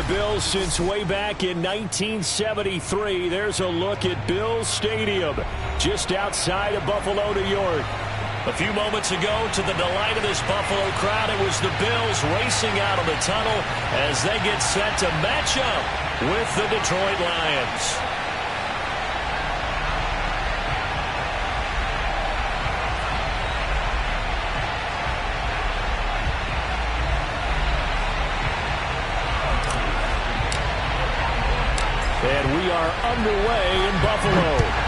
the Bills since way back in 1973. There's a look at Bills Stadium, just outside of Buffalo, New York. A few moments ago, to the delight of this Buffalo crowd, it was the Bills racing out of the tunnel as they get set to match up with the Detroit Lions. And we are underway in Buffalo.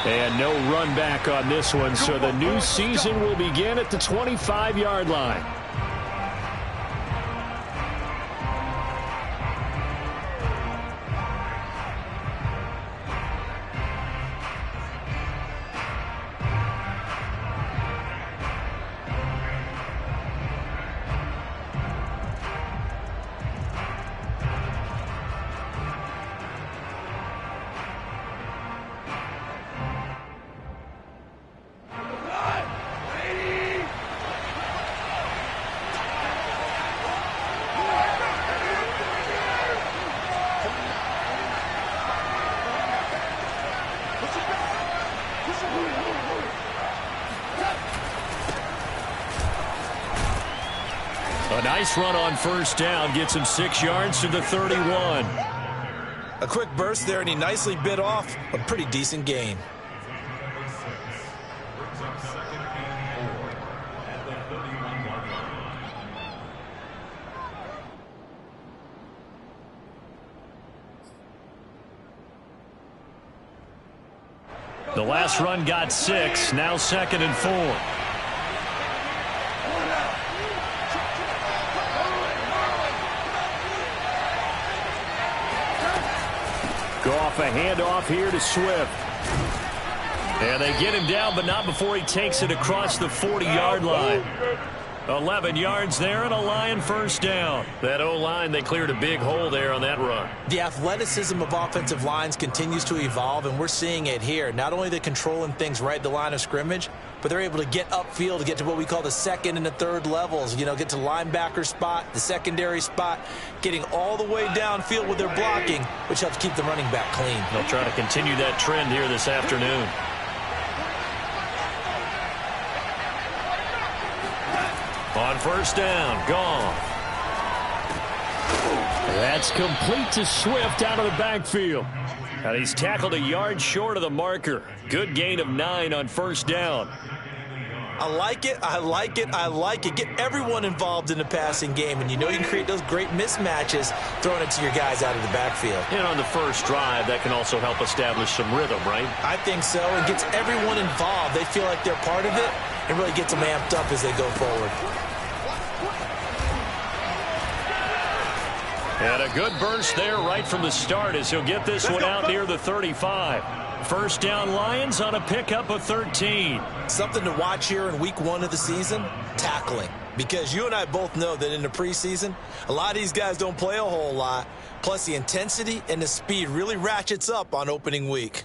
And no run back on this one, so the new season will begin at the 25-yard line. A nice run on first down gets him 6 yards to the 31. A quick burst there, and he nicely bit off a pretty decent gain. The last run got 6, now 2nd and 4. Goff, a handoff here to Swift. And they get him down, but not before he takes it across the 40-yard line. 11 yards there and a Lion first down. That O-line, they cleared a big hole there on that run. The athleticism of offensive lines continues to evolve, and we're seeing it here. Not only they're controlling things right at the line of scrimmage, but they're able to get upfield to get to what we call the second and the third levels. You know, get to linebacker spot, the secondary spot, getting all the way downfield with their blocking, which helps keep the running back clean. They'll try to continue that trend here this afternoon. On first down, Goff. That's complete to Swift out of the backfield. And he's tackled a yard short of the marker. Good gain of 9 on first down. I like it, I like it, I like it. Get everyone involved in the passing game, and you know you can create those great mismatches throwing it to your guys out of the backfield. And on the first drive, that can also help establish some rhythm, right? I think so. It gets everyone involved. They feel like they're part of it, and really gets them amped up as they go forward. And a good burst there right from the start as he'll get this one out near the 35. First down Lions on a pickup of 13. Something to watch here in week 1 of the season, tackling. Because you and I both know that in the preseason, a lot of these guys don't play a whole lot. Plus the intensity and the speed really ratchets up on opening week.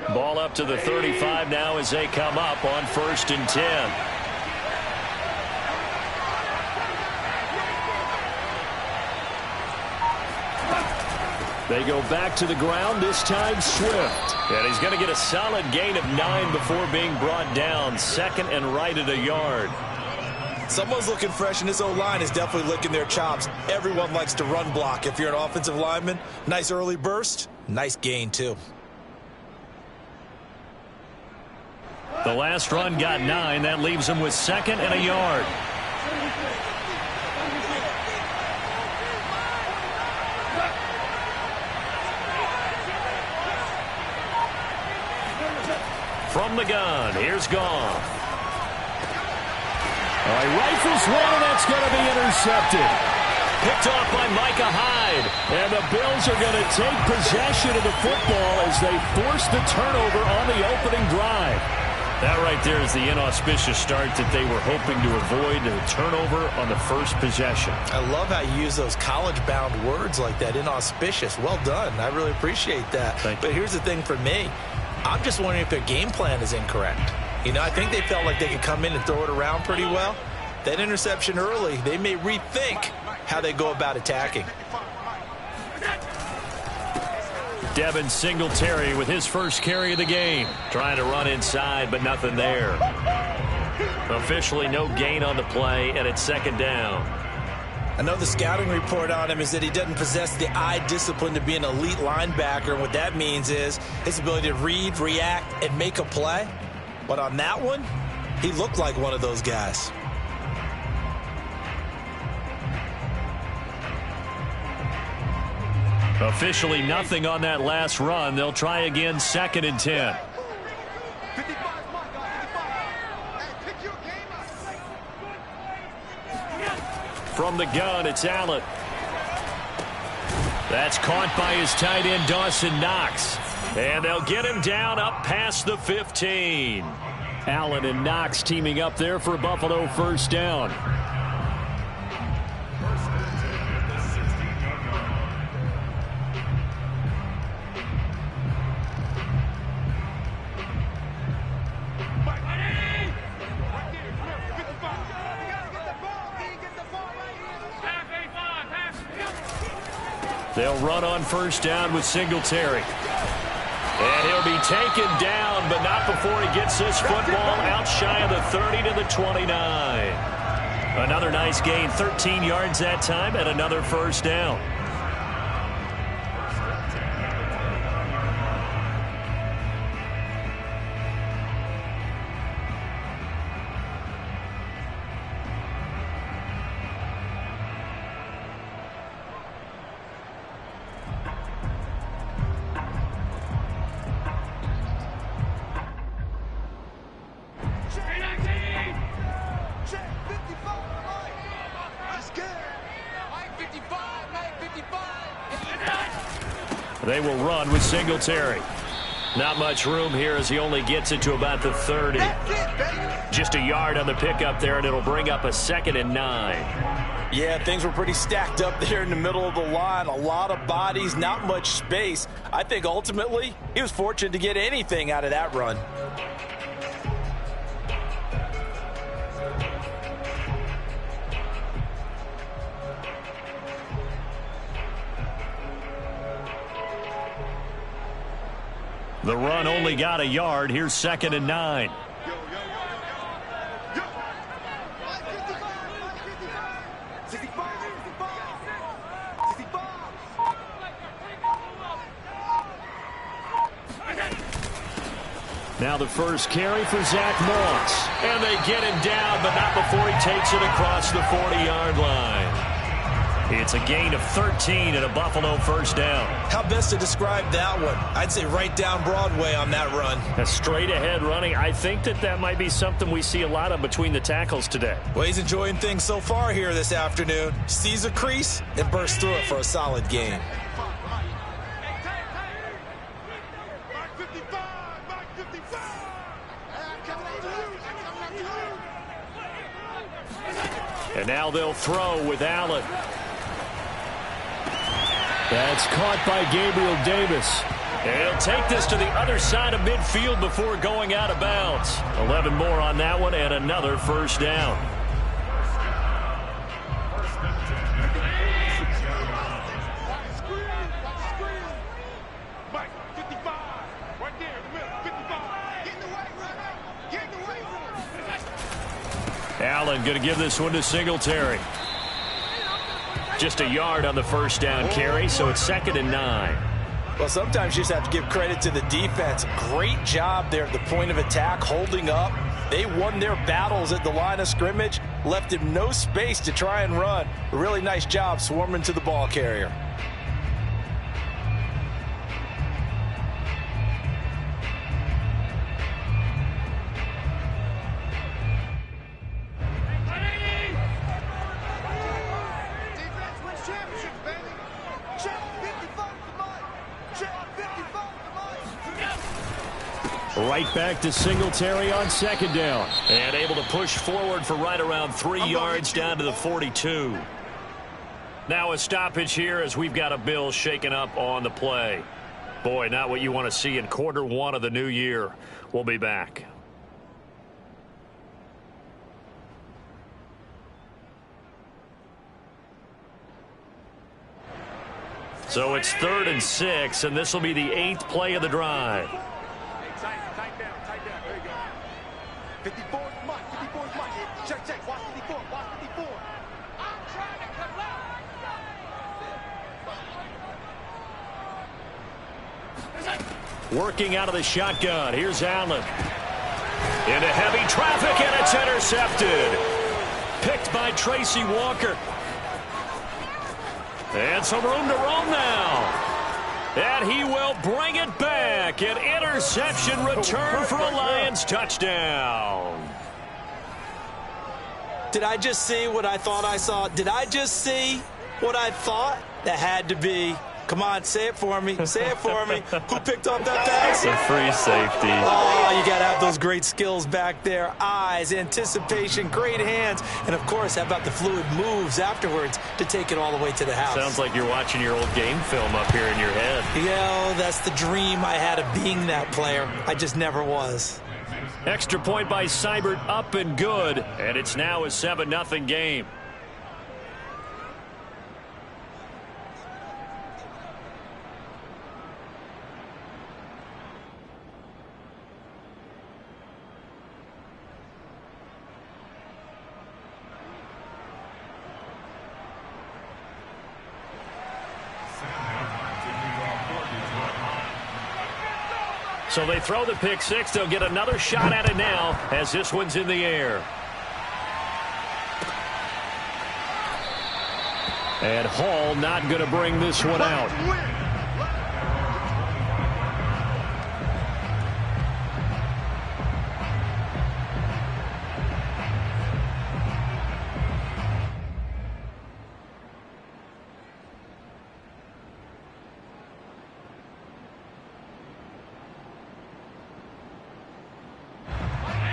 Ball up to the 35 now as they come up on 1st and 10. They go back to the ground, this time Swift. And he's going to get a solid gain of 9 before being brought down. 2nd and right at a yard. Someone's looking fresh, and this O-line is definitely licking their chops. Everyone likes to run block. If you're an offensive lineman, nice early burst, nice gain too. The last run got 9. That leaves him with 2nd and a yard. From the gun, here's Goff. He rifles one, and that's going to be intercepted. Picked off by Micah Hyde. And the Bills are going to take possession of the football as they force the turnover on the opening drive. That right there is the inauspicious start that they were hoping to avoid, a turnover on the first possession. I love how you use those college-bound words like that, inauspicious. Well done. I really appreciate that. But here's the thing for me. I'm just wondering if their game plan is incorrect. You know, I think they felt like they could come in and throw it around pretty well. That interception early, they may rethink how they go about attacking. Devin Singletary with his first carry of the game. Trying to run inside, but nothing there. Officially no gain on the play, and it's second down. I know the scouting report on him is that he doesn't possess the eye discipline to be an elite linebacker. And what that means is his ability to read, react, and make a play. But on that one, he looked like one of those guys. Officially nothing on that last run. They'll try again, second and 10. From the gun, it's Allen. That's caught by his tight end, Dawson Knox. And they'll get him down up past the 15. Allen and Knox teaming up there for Buffalo first down. They'll run on first down with Singletary. And he'll be taken down, but not before he gets this football out shy of the 30 to the 29. Another nice gain, 13 yards that time, and another first down. They will run with Singletary. Not much room here as he only gets it to about the 30. Just a yard on the pickup there, and it'll bring up a 2nd and 9. Yeah, things were pretty stacked up there in the middle of the line. A lot of bodies, not much space. I think ultimately he was fortunate to get anything out of that run. The run only got a yard. Here's 2nd and 9. Now the first carry for Zach Moss. And they get him down, but not before he takes it across the 40-yard line. It's a gain of 13 and a Buffalo first down. How best to describe that one? I'd say right down Broadway on that run. A straight ahead running. I think that might be something we see a lot of between the tackles today. Well, he's enjoying things so far here this afternoon. Sees a crease and bursts through it for a solid gain. And now they'll throw with Allen. That's caught by Gabriel Davis. And he'll take this to the other side of midfield before going out of bounds. 11 more on that one and another first down. Allen going to give this one to Singletary. Just a yard on the first down carry, so it's 2nd and 9. Well, sometimes you just have to give credit to the defense. Great job there at the point of attack, holding up. They won their battles at the line of scrimmage, left him no space to try and run. A really nice job swarming to the ball carrier. Right back to Singletary on second down. And able to push forward for right around 3 yards down to the 42. Now a stoppage here as we've got a Bills shaken up on the play. Boy, not what you want to see in quarter one of the new year. We'll be back. So it's 3rd and 6, and this will be the 8th play of the drive. Hey, tight down. There you go. 54 is Mike. 54 is Mike. Check. Watch 54. Watch 54. I'm trying to collapse. Working out of the shotgun. Here's Allen. Into heavy traffic, and it's intercepted. Picked by Tracy Walker. And some room to roam now. And he will bring it back. An interception return for a Lions touchdown. Did I just see what I thought I saw? Did I just see what I thought? That had to be. Come on, say it for me. Say it for me. Who picked up that pass? The free safety. Oh, you got to have those great skills back there. Eyes, anticipation, great hands. And, of course, how about the fluid moves afterwards to take it all the way to the house? Sounds like you're watching your old game film up here in your head. Yeah, that's the dream I had of being that player. I just never was. Extra point by Seibert, up and good. And it's now a 7-0 game. So they throw the pick six. They'll get another shot at it now as this one's in the air. And Hall not going to bring this one out.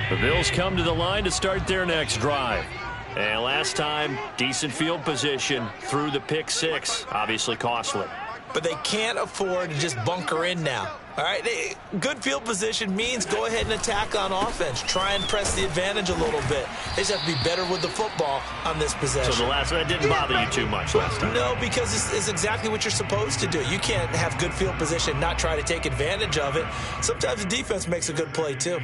The Bills come to the line to start their next drive. And last time, decent field position through the pick six. Obviously costly. But they can't afford to just bunker in now. All right, good field position means go ahead and attack on offense. Try and press the advantage a little bit. They just have to be better with the football on this possession. So the last one didn't bother you too much last time? No, because it's exactly what you're supposed to do. You can't have good field position and not try to take advantage of it. Sometimes the defense makes a good play, too.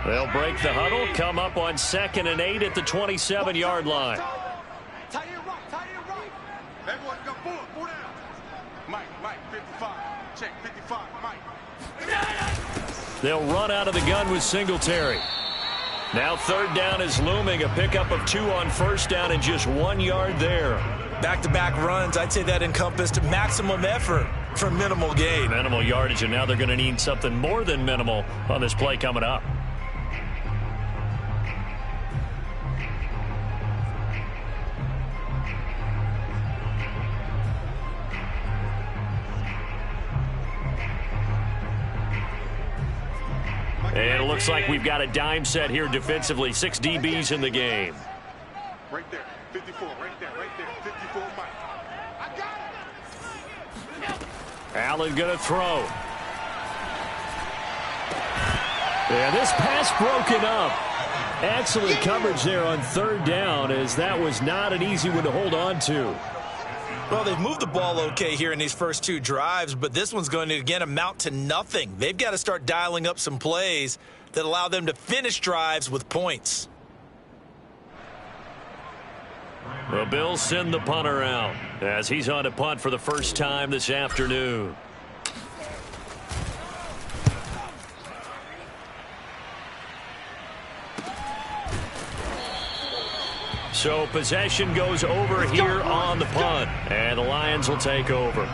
They'll break the huddle, come up on 2nd and 8 at the 27-yard line. Tie it right. Everyone go forward down. Mike, 55. Check, 55, Mike. They'll run out of the gun with Singletary. Now 3rd down is looming, a pickup of 2 on 1st down and just 1 yard there. Back-to-back runs, I'd say that encompassed maximum effort for minimal gain. Minimal yardage, and now they're going to need something more than minimal on this play coming up. And it looks like we've got a dime set here defensively. 6 DBs in the game. Right there, 54, right there, 54, Mike. I got it. Allen going to throw. Yeah, this pass broken up. Excellent coverage there on 3rd down, as that was not an easy one to hold on to. Well, they've moved the ball okay here in these first 2 drives, but this one's going to, again, amount to nothing. They've got to start dialing up some plays that allow them to finish drives with points. The Bills send the punter out as he's on to punt for the first time this afternoon. So possession goes over here on the punt, and the Lions will take over.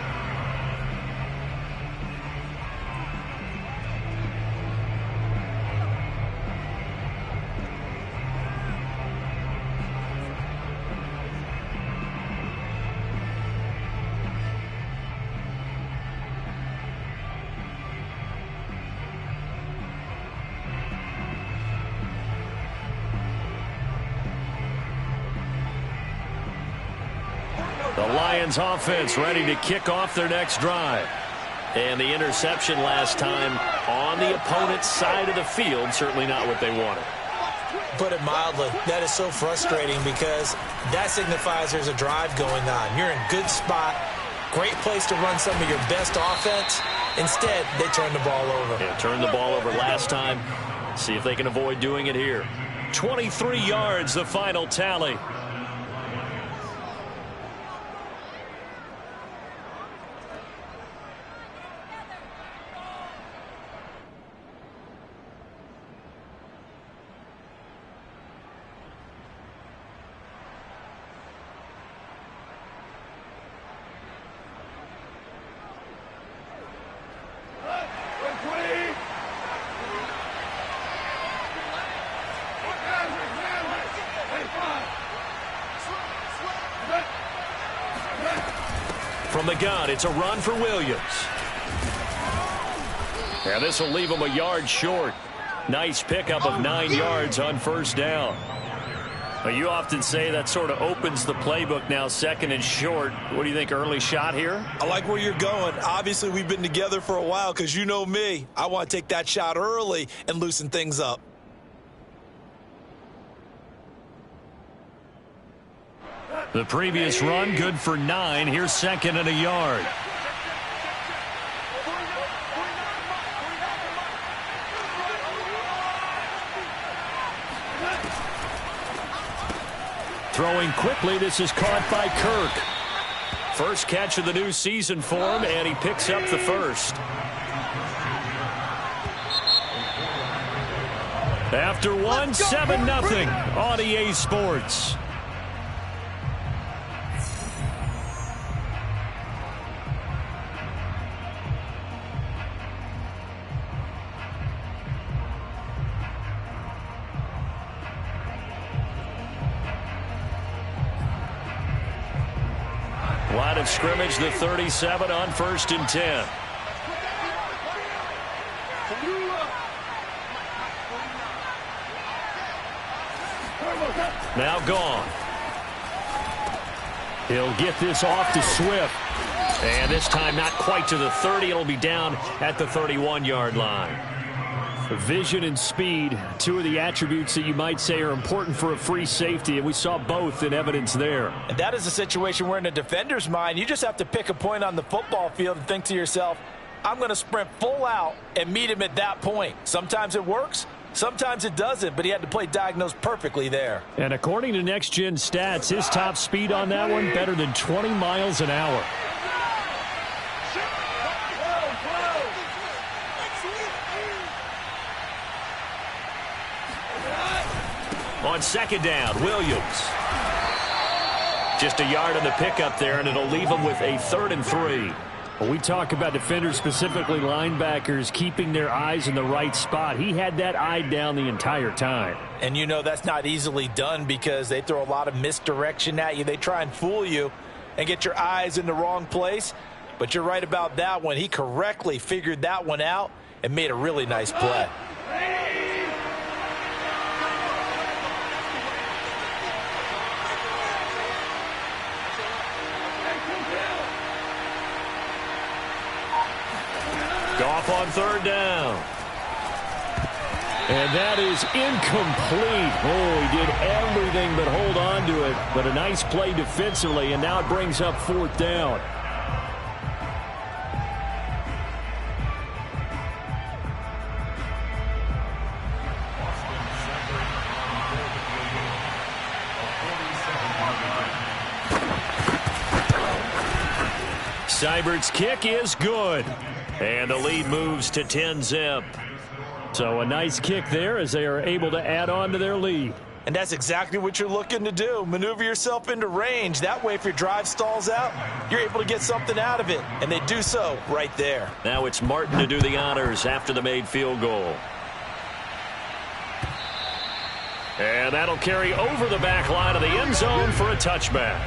The Lions offense ready to kick off their next drive. And the interception last time on the opponent's side of the field, certainly not what they wanted. Put it mildly, that is so frustrating because that signifies there's a drive going on. You're in good spot, great place to run some of your best offense. Instead, they turn the ball over. Yeah, turned the ball over last time. See if they can avoid doing it here. 23 yards, the final tally. From the gun, it's a run for Williams. And this will leave him a yard short. Nice pickup of 9 yards on first down. Well, you often say that sort of opens the playbook now, second and short. What do you think, early shot here? I like where you're going. Obviously, we've been together for a while because you know me. I want to take that shot early and loosen things up. The previous run, good for 9. Here's second and a yard. Throwing quickly, this is caught by Kirk. First catch of the new season for him, and he picks up the first. After one, 7-0 on EA Sports. Line of scrimmage, the 37 on 1st and 10. Now gone. He'll get this off to Swift. And this time not quite to the 30. It'll be down at the 31-yard line. Vision and speed, two of the attributes that you might say are important for a free safety, and we saw both in evidence there. And that is a situation where in a defender's mind, you just have to pick a point on the football field and think to yourself, I'm going to sprint full out and meet him at that point. Sometimes it works, sometimes it doesn't, but he had to play diagnose perfectly there. And according to Next Gen Stats, his top speed on that one, better than 20 miles an hour. On second down, Williams. Just a yard on the pickup there, and it'll leave him with a 3rd and 3. When we talk about defenders, specifically linebackers, keeping their eyes in the right spot, he had that eye down the entire time. And you know that's not easily done because they throw a lot of misdirection at you. They try and fool you and get your eyes in the wrong place. But you're right about that one. He correctly figured that one out and made a really nice play. Goff on 3rd down. And that is incomplete. Oh, he did everything but hold on to it. But a nice play defensively, and now it brings up 4th down. Seibert's kick is good. And the lead moves to 10-zip. So a nice kick there as they are able to add on to their lead. And that's exactly what you're looking to do. Maneuver yourself into range. That way, if your drive stalls out, you're able to get something out of it. And they do so right there. Now it's Martin to do the honors after the made field goal. And that'll carry over the back line of the end zone for a touchback.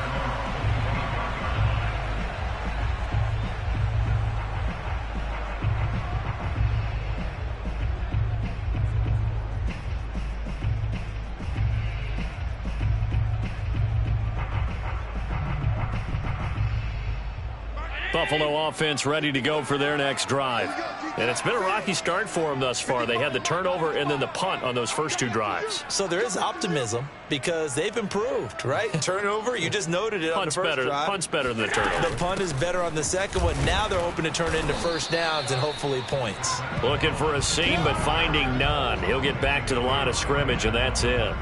Buffalo offense ready to go for their next drive. And it's been a rocky start for them thus far. They had the turnover and then the punt on those first 2 drives. So there is optimism because they've improved, right? Turnover, you just noted it on the first drive. Punt's better than the turnover. The punt is better on the second one. Now they're hoping to turn into first downs and hopefully points. Looking for a seam but finding none. He'll get back to the line of scrimmage, and that's it.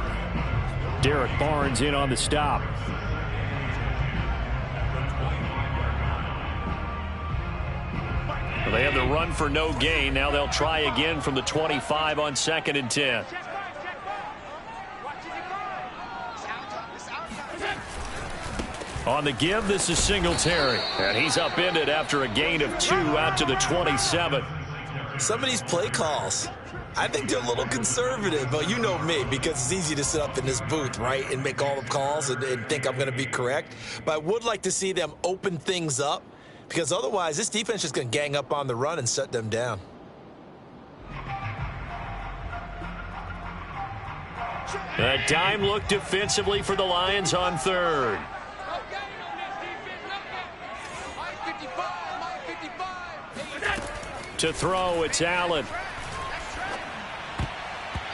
Derek Barnes in on the stop. They have the run for no gain. Now they'll try again from the 25 on 2nd and 10. On the give, this is Singletary. And he's upended after a gain of 2 out to the 27. Some of these play calls, I think they're a little conservative, but you know me, because it's easy to sit up in this booth, right, and make all the calls and think I'm going to be correct. But I would like to see them open things up, because otherwise this defense is going to gang up on the run and shut them down. A dime look defensively for the Lions on 3rd. To throw, it's Allen.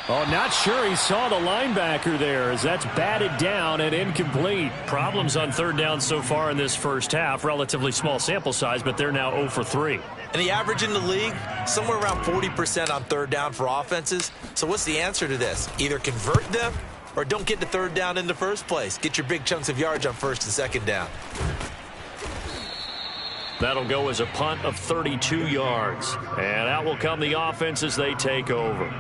Oh, not sure he saw the linebacker there as that's batted down and incomplete. Problems on 3rd down so far in this first half. Relatively small sample size, but they're now 0 for 3. And the average in the league, somewhere around 40% on 3rd down for offenses. So what's the answer to this? Either convert them or don't get to 3rd down in the first place. Get your big chunks of yards on 1st and 2nd down. That'll go as a punt of 32 yards. And out will come the offense as they take over.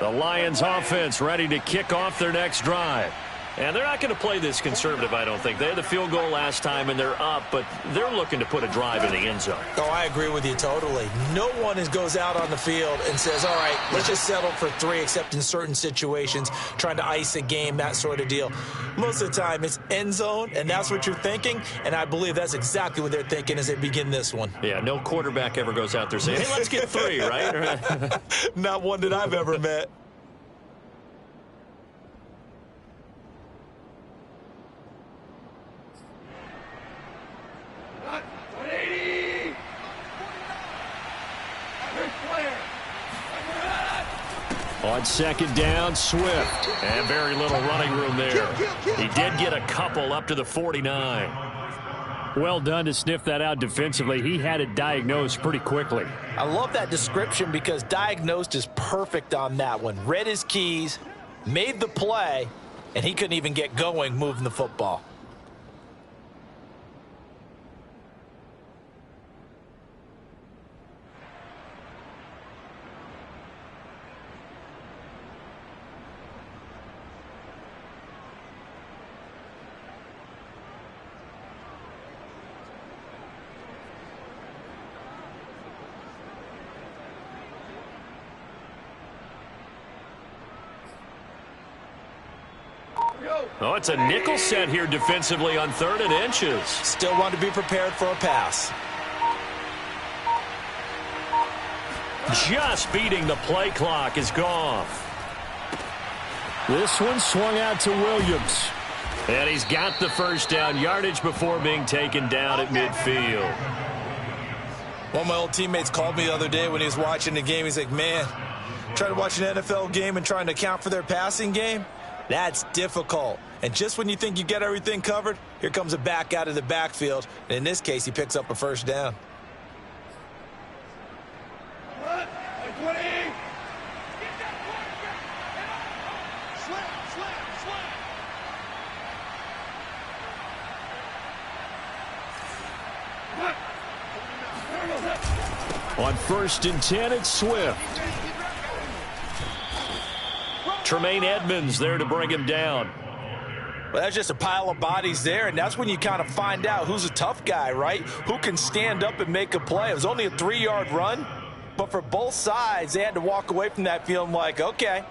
The Lions offense ready to kick off their next drive. And they're not going to play this conservative, I don't think. They had the field goal last time, and they're up, but they're looking to put a drive in the end zone. Oh, I agree with you totally. No one goes out on the field and says, all right, let's just settle for 3, except in certain situations, trying to ice a game, that sort of deal. Most of the time, it's end zone, and that's what you're thinking, and I believe that's exactly what they're thinking as they begin this one. Yeah, no quarterback ever goes out there saying, hey, let's get 3, right? Not one that I've ever met. On 2nd down, Swift. And very little running room there. He did get a couple up to the 49. Well done to sniff that out defensively. He had it diagnosed pretty quickly. I love that description because diagnosed is perfect on that one. Read his keys, made the play, and he couldn't even get going moving the football. Oh, it's a nickel set here defensively on 3rd and inches. Still want to be prepared for a pass. Just beating the play clock is Goff. This one swung out to Williams. And he's got the first down yardage before being taken down at midfield. One of my old teammates called me the other day when he was watching the game. He's like, man, trying to watch an NFL game and trying to account for their passing game? That's difficult. And just when you think you get everything covered, here comes a back out of the backfield. And in this case, he picks up a first down. On 1st and 10, it's Swift. Tremaine Edmonds there to bring him down. Well, that's just a pile of bodies there, and that's when you kind of find out who's a tough guy, right? Who can stand up and make a play. It was only a 3-yard run, but for both sides, they had to walk away from that feeling like, okay,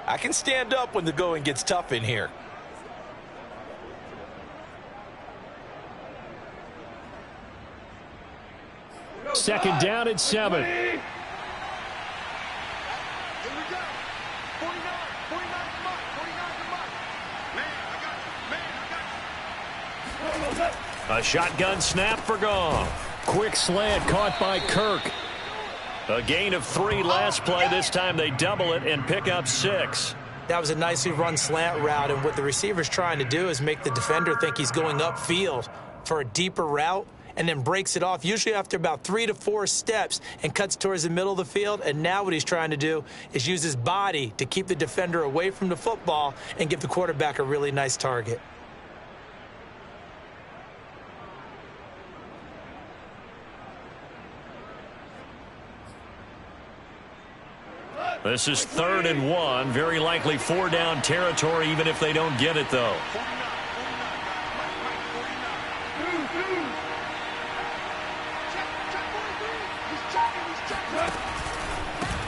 I can stand up when the going gets tough in here. Second down at 7. go. 49. 49's the mark. 49's the mark. Man, I got you. Man, I got you. A shotgun snap for Goff. Quick slant caught by Kirk. A gain of 3 last play. This time they double it and pick up 6. That was a nicely run slant route, and what the receiver's trying to do is make the defender think he's going upfield for a deeper route and then breaks it off, usually after about 3 to 4 steps, and cuts towards the middle of the field. And now what he's trying to do is use his body to keep the defender away from the football and give the quarterback a really nice target. This is 3rd and 1. Very likely 4-down territory, even if they don't get it, though.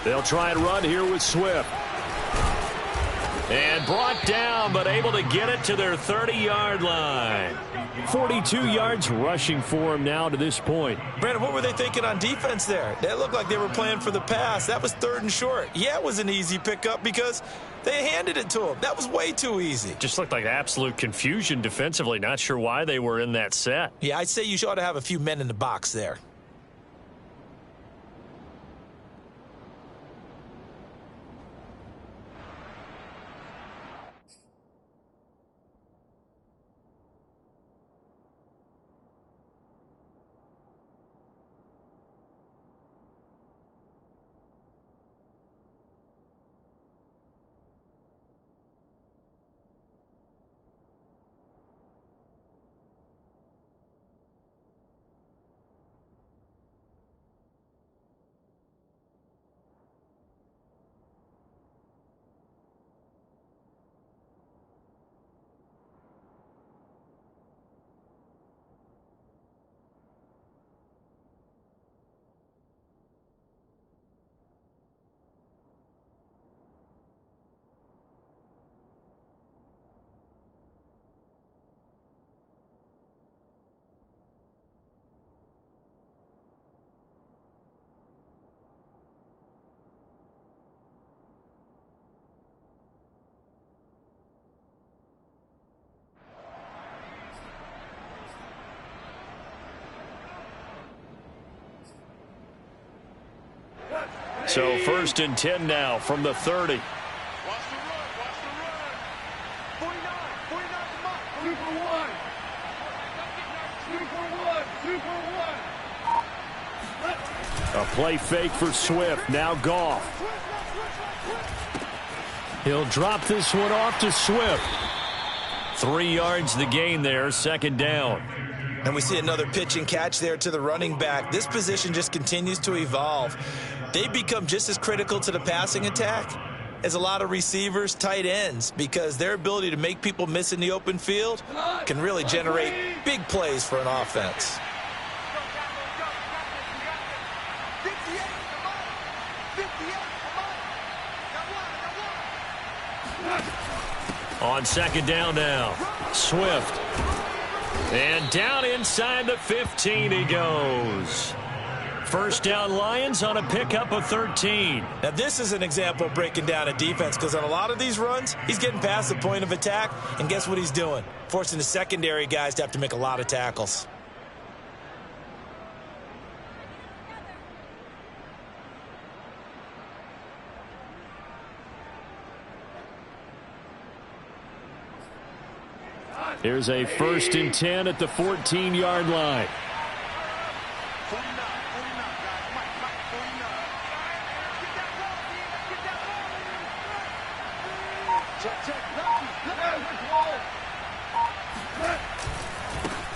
They'll try and run here with Swift. And brought down, but able to get it to their 30-yard line. 42 yards rushing for him now to this point. Brandon, what were they thinking on defense there? They looked like they were playing for the pass. That was 3rd and short. Yeah, it was an easy pickup because they handed it to him. That was way too easy. Just looked like absolute confusion defensively. Not sure why they were in that set. Yeah, I'd say you ought to have a few men in the box there. So 1st and 10 now from the 30. Watch the run. Watch the run. 49. 49's the mark. Super 1. A play fake for Swift. Now Goff. He'll drop this one off to Swift. 3 yards the gain there, 2nd down. And we see another pitch and catch there to the running back. This position just continues to evolve. They become just as critical to the passing attack as a lot of receivers, tight ends, because their ability to make people miss in the open field can really generate big plays for an offense. On 2nd down now, Swift. And down inside the 15 he goes. 1st down Lions on a pickup of 13. Now this is an example of breaking down a defense, because on a lot of these runs, he's getting past the point of attack, and guess what he's doing? Forcing the secondary guys to have to make a lot of tackles. Here's a 1st and 10 at the 14-yard line. 49, 49, guys. Mike, 49.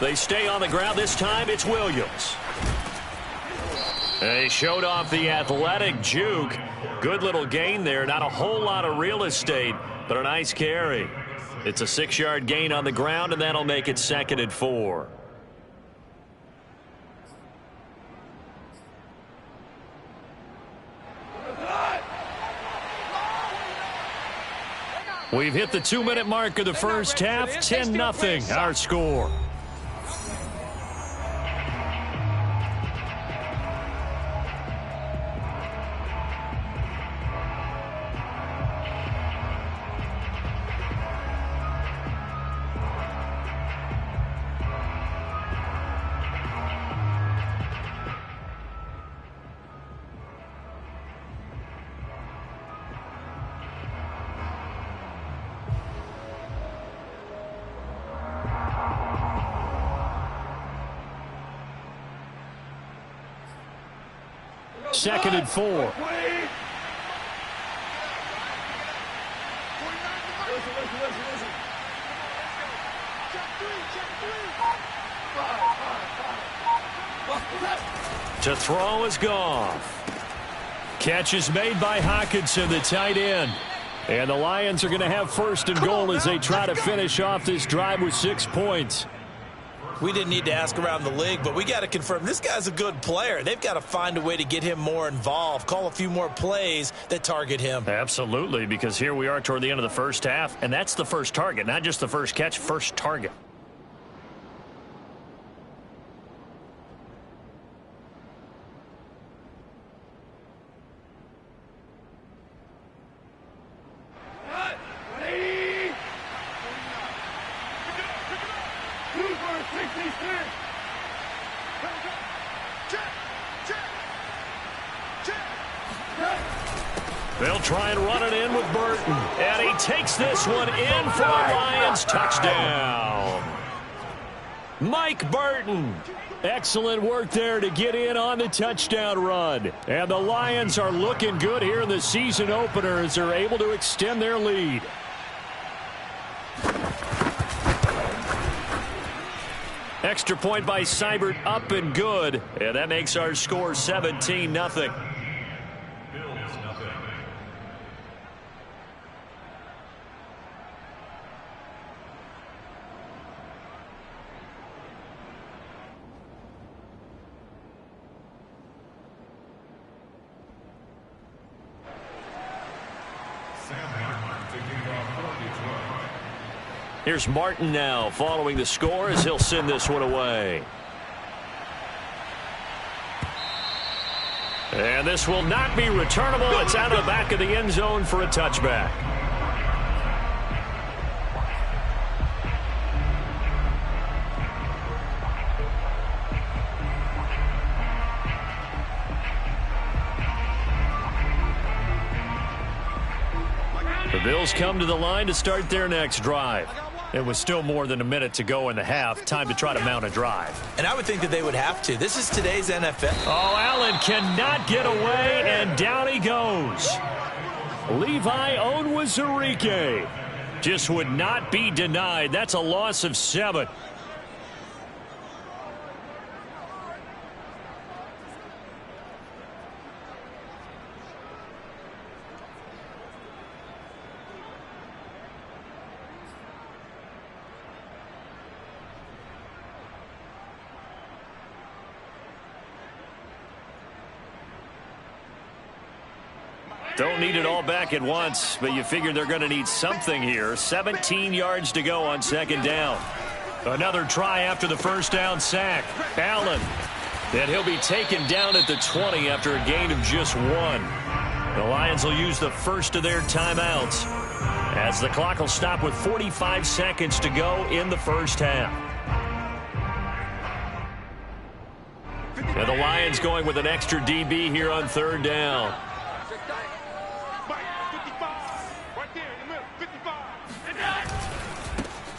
They stay on the ground. This time it's Williams. They showed off the athletic juke. Good little gain there. Not a whole lot of real estate, but a nice carry. It's a 6-yard gain on the ground, and that'll make it 2nd and 4. We've hit the 2-minute mark of the first half. 10-0 our score. 2nd and 4. To throw is Goff. Catch is made by Hockenson, the tight end. And the Lions are going to have 1st and goal as they try to finish off this drive with 6 points. We didn't need to ask around the league, but we got to confirm this guy's a good player. They've got to find a way to get him more involved, call a few more plays that target him. Absolutely, because here we are toward the end of the first half, and that's the first target, not just the first catch, first target. They'll try and run it in with Burton. And he takes this one in for a Lions touchdown. Mike Burton. Excellent work there to get in on the touchdown run. And the Lions are looking good here in the season opener as they're able to extend their lead. Extra point by Seibert, up and good. And that makes our score 17-0. Here's Martin now following the score as he'll send this one away. And this will not be returnable. It's out of the back of the end zone for a touchback. The Bills come to the line to start their next drive. It was still more than a minute to go in the half. Time to try to mount a drive. And I would think that they would have to. This is today's NFL. Oh, Allen cannot get away, and down he goes. Levi Onwuzurike just would not be denied. That's a loss of 7. Don't need it all back at once, but you figure they're going to need something here. 17 yards to go on 2nd down. Another try after the first down sack. Allen. And he'll be taken down at the 20 after a gain of just 1. The Lions will use the first of their timeouts as the clock will stop with 45 seconds to go in the first half. And the Lions going with an extra DB here on 3rd down.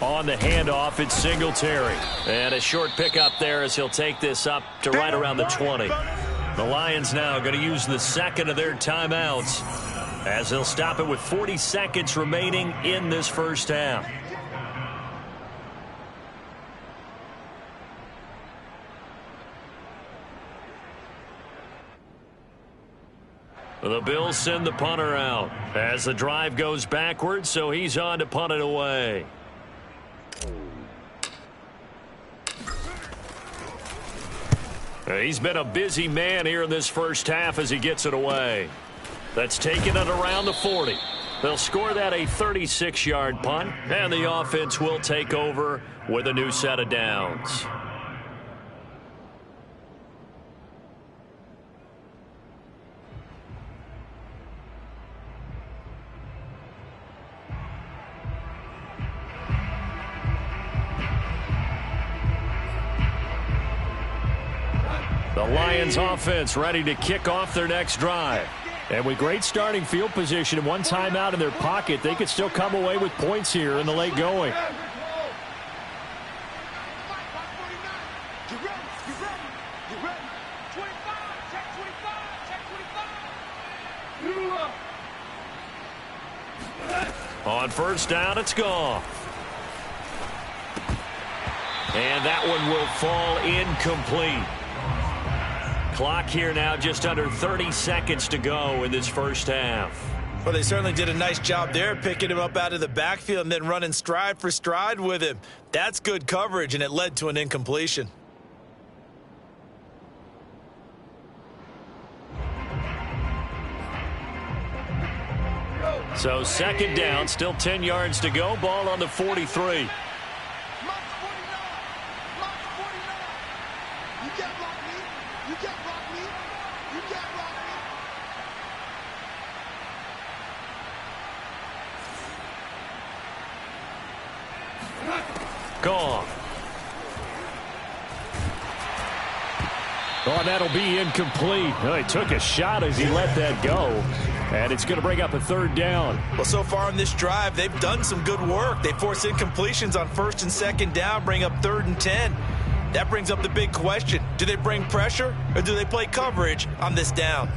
On the handoff, it's Singletary. And a short pickup there as he'll take this up to right around the 20. The Lions now going to use the second of their timeouts as they'll stop it with 40 seconds remaining in this first half. The Bills send the punter out as the drive goes backwards, so he's on to punt it away. He's been a busy man here in this first half as he gets it away. That's taken it around the 40. They'll score that a 36-yard punt, and the offense will take over with a new set of downs. The Lions offense ready to kick off their next drive. And with great starting field position and one timeout in their pocket, they could still come away with points here in the late going. On first down, it's gone. And that one will fall incomplete. Clock here now, just under 30 seconds to go in this first half. Well, they certainly did a nice job there, picking him up out of the backfield and then running stride for stride with him. That's good coverage, and it led to an incompletion. So second down, still 10 yards to go. Ball on the 43. Gone. Oh, that'll be incomplete. Oh, he took a shot as he let that go. And it's going to bring up a third down. Well, so far in this drive, they've done some good work. They force incompletions on first and second down, bring up 3rd and 10. That brings up the big question. Do they bring pressure or do they play coverage on this down?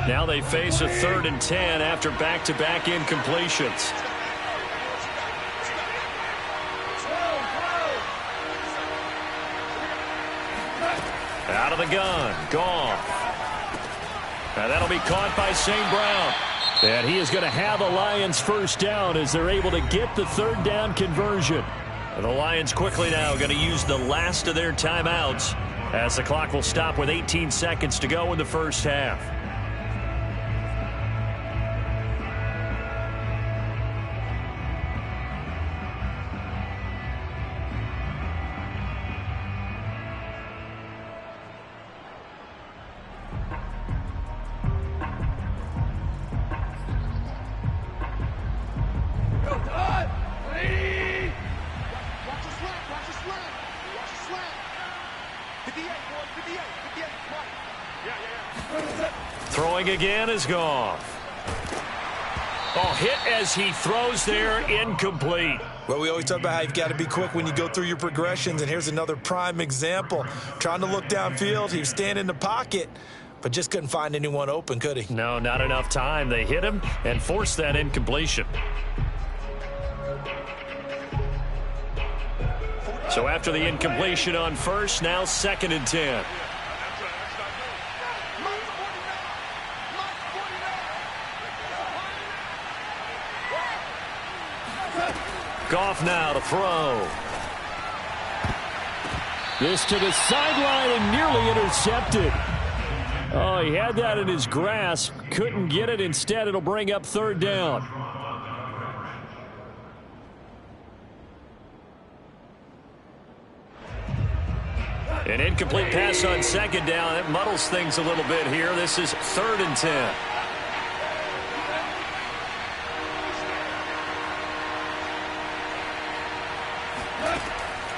Now they face a 3rd and 10 after back-to-back incompletions. Out of the gun. Gone. Now that'll be caught by St. Brown. And he is going to have a Lions first down as they're able to get the third down conversion. And the Lions quickly now going to use the last of their timeouts as the clock will stop with 18 seconds to go in the first half. Throwing again is Goff. Oh, hit as he throws there, incomplete. Well, we always talk about how you've got to be quick when you go through your progressions, and here's another prime example. Trying to look downfield, he was standing in the pocket, but just couldn't find anyone open, could he? No, not enough time. They hit him and forced that incompletion. So after the incompletion on first, now 2nd and 10. Goff now to throw. This to the sideline and nearly intercepted. Oh, he had that in his grasp. Couldn't get it. Instead, it'll bring up third down. An incomplete pass on second down. That muddles things a little bit here. This is 3rd and 10.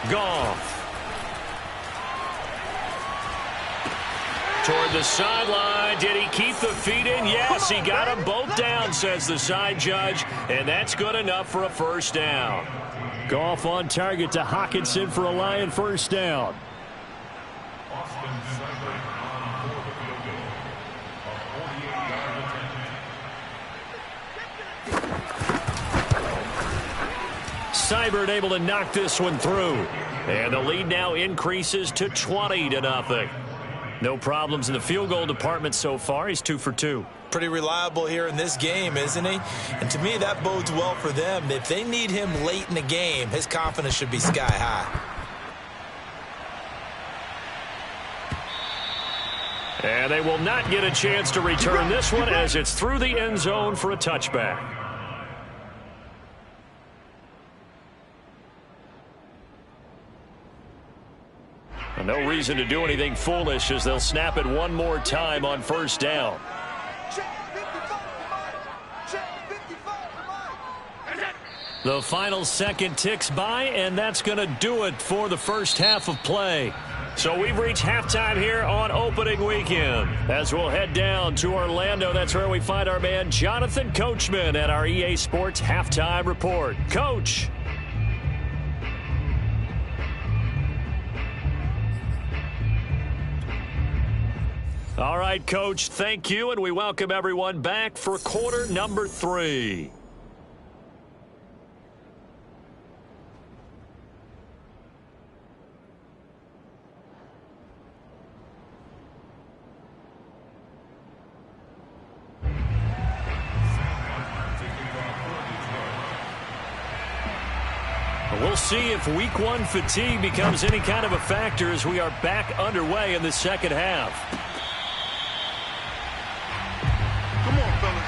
Goff. Toward the sideline. Did he keep the feet in? Yes, he got them both down, says the side judge. And that's good enough for a first down. Goff on target to Hockenson for a Lion first down. Seibert able to knock this one through. And the lead now increases to 20-0. No problems in the field goal department so far. He's 2 for 2. Pretty reliable here in this game, isn't he? And to me, that bodes well for them. If they need him late in the game, his confidence should be sky high. And they will not get a chance to return this one as it's through the end zone for a touchback. No reason to do anything foolish as they'll snap it one more time on first down. The final second ticks by, and that's going to do it for the first half of play. So we've reached halftime here on opening weekend. As we'll head down to Orlando, that's where we find our man Jonathan Coachman at our EA Sports Halftime Report. Coach. All right, Coach, thank you, and we welcome everyone back for quarter number 3. We'll see if week 1 fatigue becomes any kind of a factor as we are back underway in the second half. Come on, fellas.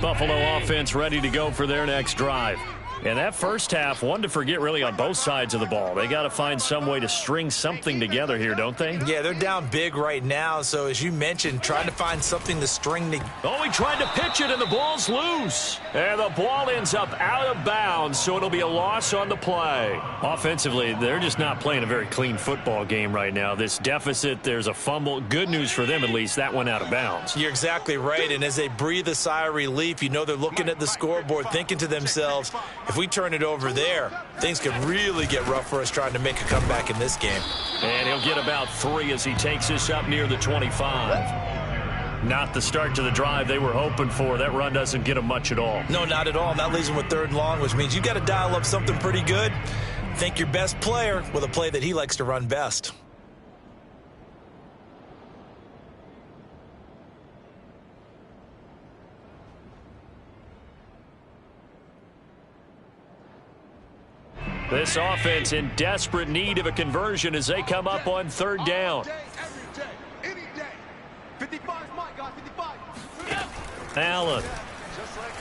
Buffalo offense ready to go for their next drive. And that first half, one to forget really on both sides of the ball. They got to find some way to string something together here, don't they? Yeah, they're down big right now. So as you mentioned, trying to find something to string together. Oh, he tried to pitch it, and the ball's loose. And the ball ends up out of bounds, so it'll be a loss on the play. Offensively, they're just not playing a very clean football game right now. This deficit, there's a fumble. Good news for them, at least. That went out of bounds. You're exactly right. And as they breathe a sigh of relief, you know they're looking at the scoreboard, thinking to themselves, if we turn it over there, things could really get rough for us trying to make a comeback in this game. And he'll get about 3 as he takes us up near the 25. Not the start to the drive they were hoping for. That run doesn't get them much at all. No, not at all. And that leaves them with 3rd and long, which means you got to dial up something pretty good. Think your best player with a play that he likes to run best. This offense in desperate need of a conversion as they come up on 3rd down. All day, every day, any day. 55 is mine, guys. 55. Allen. Just like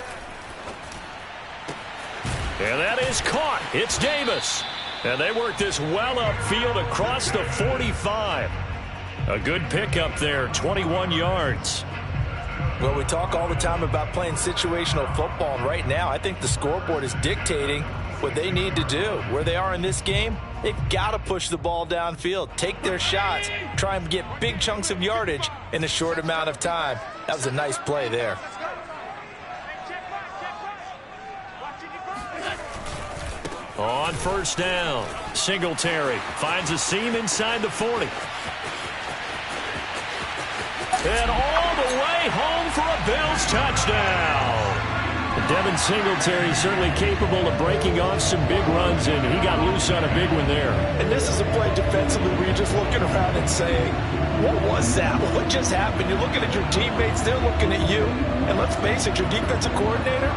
that. And that is caught. It's Davis. And they work this well upfield across the 45. A good pickup there, 21 yards. Well, we talk all the time about playing situational football, and right now I think the scoreboard is dictating what they need to do. Where they are in this game, they've got to push the ball downfield, take their shots, try and get big chunks of yardage in a short amount of time. That was a nice play there. On 1st down, Singletary finds a seam inside the 40. And all the way home for a Bills touchdown. Devin Singletary certainly capable of breaking off some big runs, and he got loose on a big one there. And this is a play defensively where you're just looking around and saying, what was that? What just happened? You're looking at your teammates, they're looking at you. And let's face it, your defensive coordinator,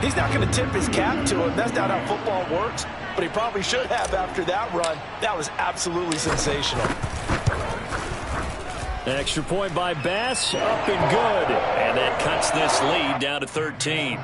he's not going to tip his cap to him. That's not how football works. But he probably should have after that run. That was absolutely sensational. An extra point by Bass, up and good. And that cuts this lead down to 13.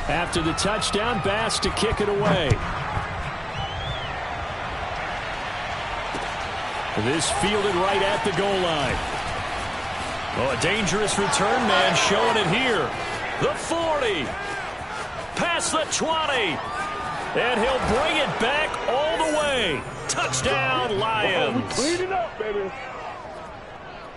After the touchdown, Bass to kick it away. This fielded right at the goal line. Oh, a dangerous return man showing it here. The 40. Past the 20. And he'll bring it back all the way. Touchdown, Lions. Clean it up, baby.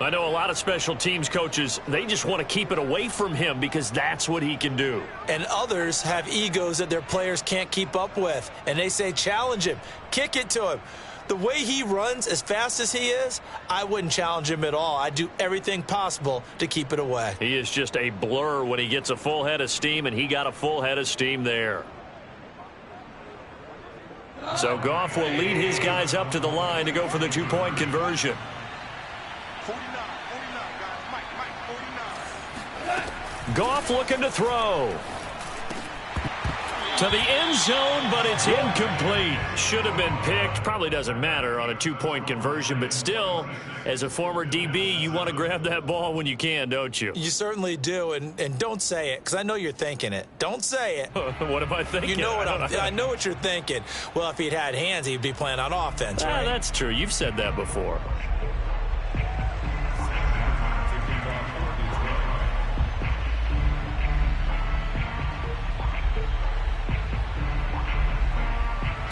I know a lot of special teams coaches, they just want to keep it away from him because that's what he can do. And others have egos that their players can't keep up with. And they say, challenge him. Kick it to him. The way he runs as fast as he is, I wouldn't challenge him at all. I'd do everything possible to keep it away. He is just a blur when he gets a full head of steam, and he got a full head of steam there. So Goff will lead his guys up to the line to go for the 2-point conversion. 49, guys. Mike, 49. Goff looking to throw. To the end zone, but it's incomplete. Should have been picked. Probably doesn't matter on a 2-point conversion, but still, as a former DB, you want to grab that ball when you can, don't you? You certainly do, and don't say it, because I know you're thinking it. Don't say it. What am I thinking? You know what I know what you're thinking. Well, if he'd had hands, he'd be playing on offense, right? That's true. You've said that before.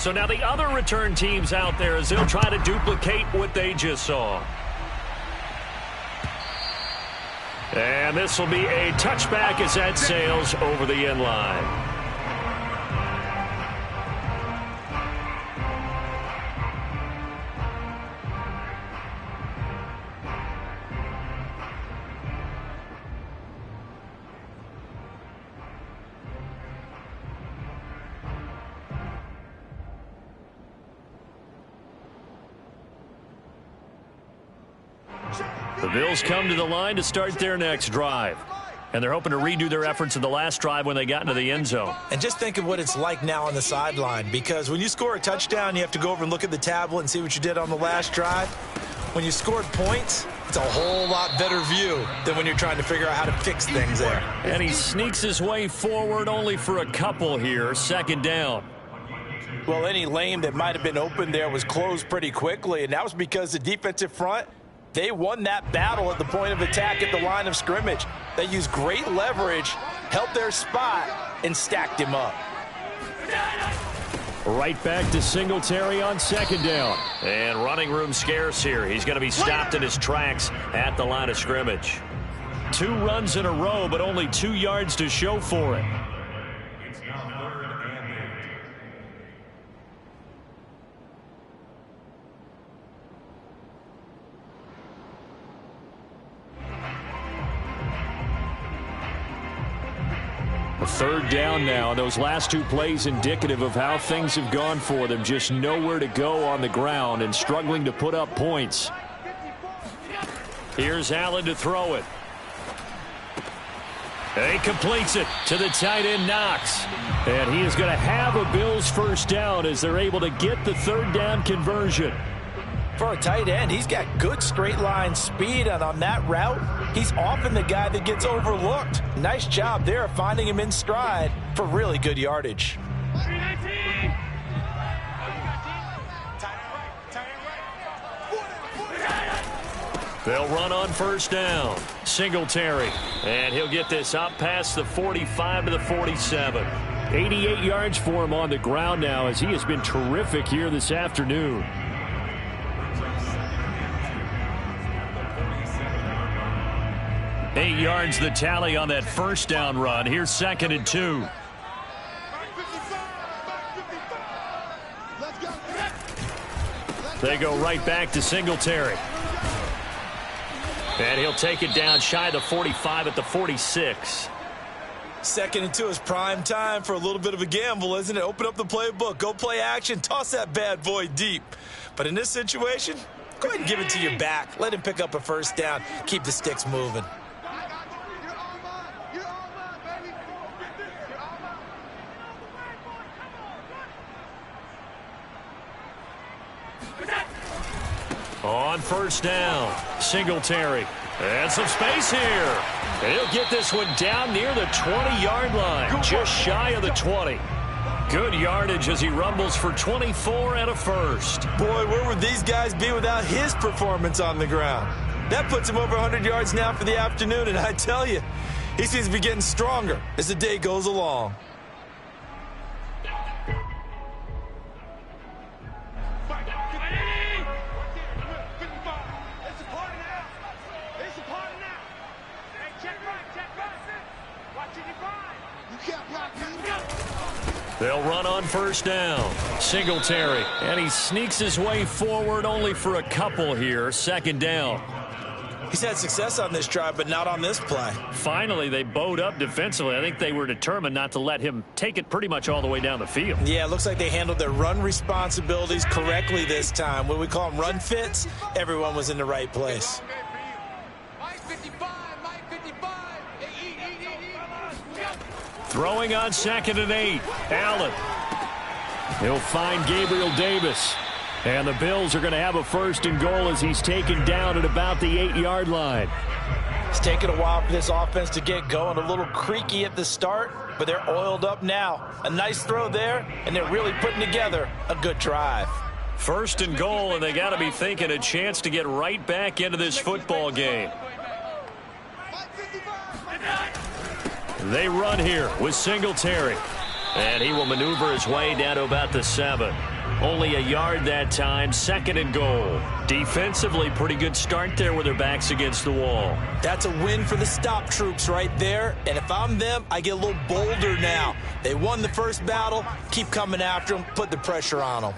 So now the other return teams out there as they'll try to duplicate what they just saw. And this will be a touchback as that sails over the end line. The Bills come to the line to start their next drive. And they're hoping to redo their efforts in the last drive when they got into the end zone. And just think of what it's like now on the sideline, because when you score a touchdown, you have to go over and look at the tablet and see what you did on the last drive. When you scored points, it's a whole lot better view than when you're trying to figure out how to fix things there. And he sneaks his way forward only for a couple here, second down. Well, any lane that might have been open there was closed pretty quickly, and that was because the defensive front, they won that battle at the point of attack at the line of scrimmage. They used great leverage, held their spot, and stacked him up. Right back to Singletary on second down. And running room scarce here. He's going to be stopped in his tracks at the line of scrimmage. 2 runs in a row, but only 2 yards to show for it. A third down now. Those last 2 plays indicative of how things have gone for them. Just nowhere to go on the ground and struggling to put up points. Here's Allen to throw it. He completes it to the tight end, Knox. And he is going to have a Bills first down as they're able to get the third down conversion. For a tight end, he's got good straight line speed, and on that route, he's often the guy that gets overlooked. Nice job there finding him in stride for really good yardage. They'll run on first down. Singletary. And he'll get this up past the 45 to the 47. 88 yards for him on the ground now as he has been terrific here this afternoon. Eight yards the tally on that first down run. Here's second and 2. They go right back to Singletary. And he'll take it down shy of the 45 at the 46. Second and 2 is prime time for a little bit of a gamble, isn't it? Open up the playbook, go play action, toss that bad boy deep. But in this situation, go ahead and give it to your back. Let him pick up a first down. Keep the sticks moving. On first down, Singletary. And some space here. And he'll get this one down near the 20-yard line, just shy of the 20. Good yardage as he rumbles for 24 and a first. Boy, where would these guys be without his performance on the ground? That puts him over 100 yards now for the afternoon, and I tell you, he seems to be getting stronger as the day goes along. They'll run on first down. Singletary. And he sneaks his way forward only for a couple here. Second down. He's had success on this drive, but not on this play. Finally, they bowed up defensively. I think they were determined not to let him take it pretty much all the way down the field. Yeah, it looks like they handled their run responsibilities correctly this time. When we call them run fits, everyone was in the right place. Throwing on second and 8. Allen. He'll find Gabriel Davis. And the Bills are going to have a first and goal as he's taken down at about the 8-yard line. It's taken a while for this offense to get going. A little creaky at the start, but they're oiled up now. A nice throw there, and they're really putting together a good drive. First and goal, and they got to be thinking a chance to get right back into this football game. They run here with Singletary. And he will maneuver his way down to about the 7. Only a yard that time, 2nd and goal. Defensively, pretty good start there with their backs against the wall. That's a win for the stop troops right there. And if I'm them, I get a little bolder now. They won the first battle. Keep coming after them. Put the pressure on them.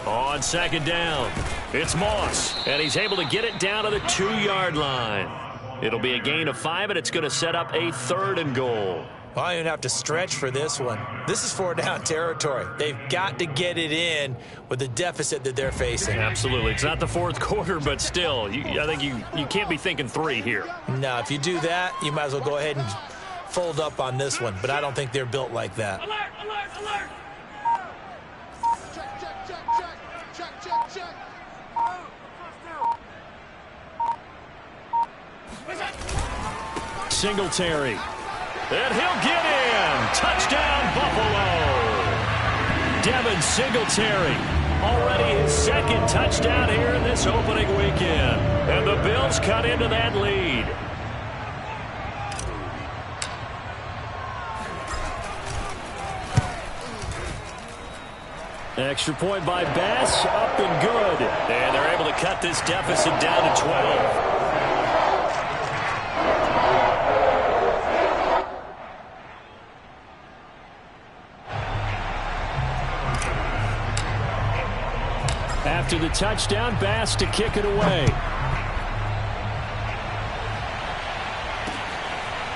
On 2nd down, it's Moss. And he's able to get it down to the 2-yard line. It'll be a gain of 5, and it's going to set up a 3rd and goal. Well, I don't even have to stretch for this one. This is 4-down territory. They've got to get it in with the deficit that they're facing. Absolutely. It's not the 4th quarter, but still, I think you can't be thinking 3 here. No, if you do that, you might as well go ahead and fold up on this one. But I don't think they're built like that. Alert, alert, alert! Check, check, check, check. Check, check, check. Singletary. And he'll get in. Touchdown, Buffalo. Devin Singletary. Already his 2nd touchdown here in this opening weekend. And the Bills cut into that lead. Extra point by Bass, up and good. And they're able to cut this deficit down to 12. After the touchdown, Bass to kick it away.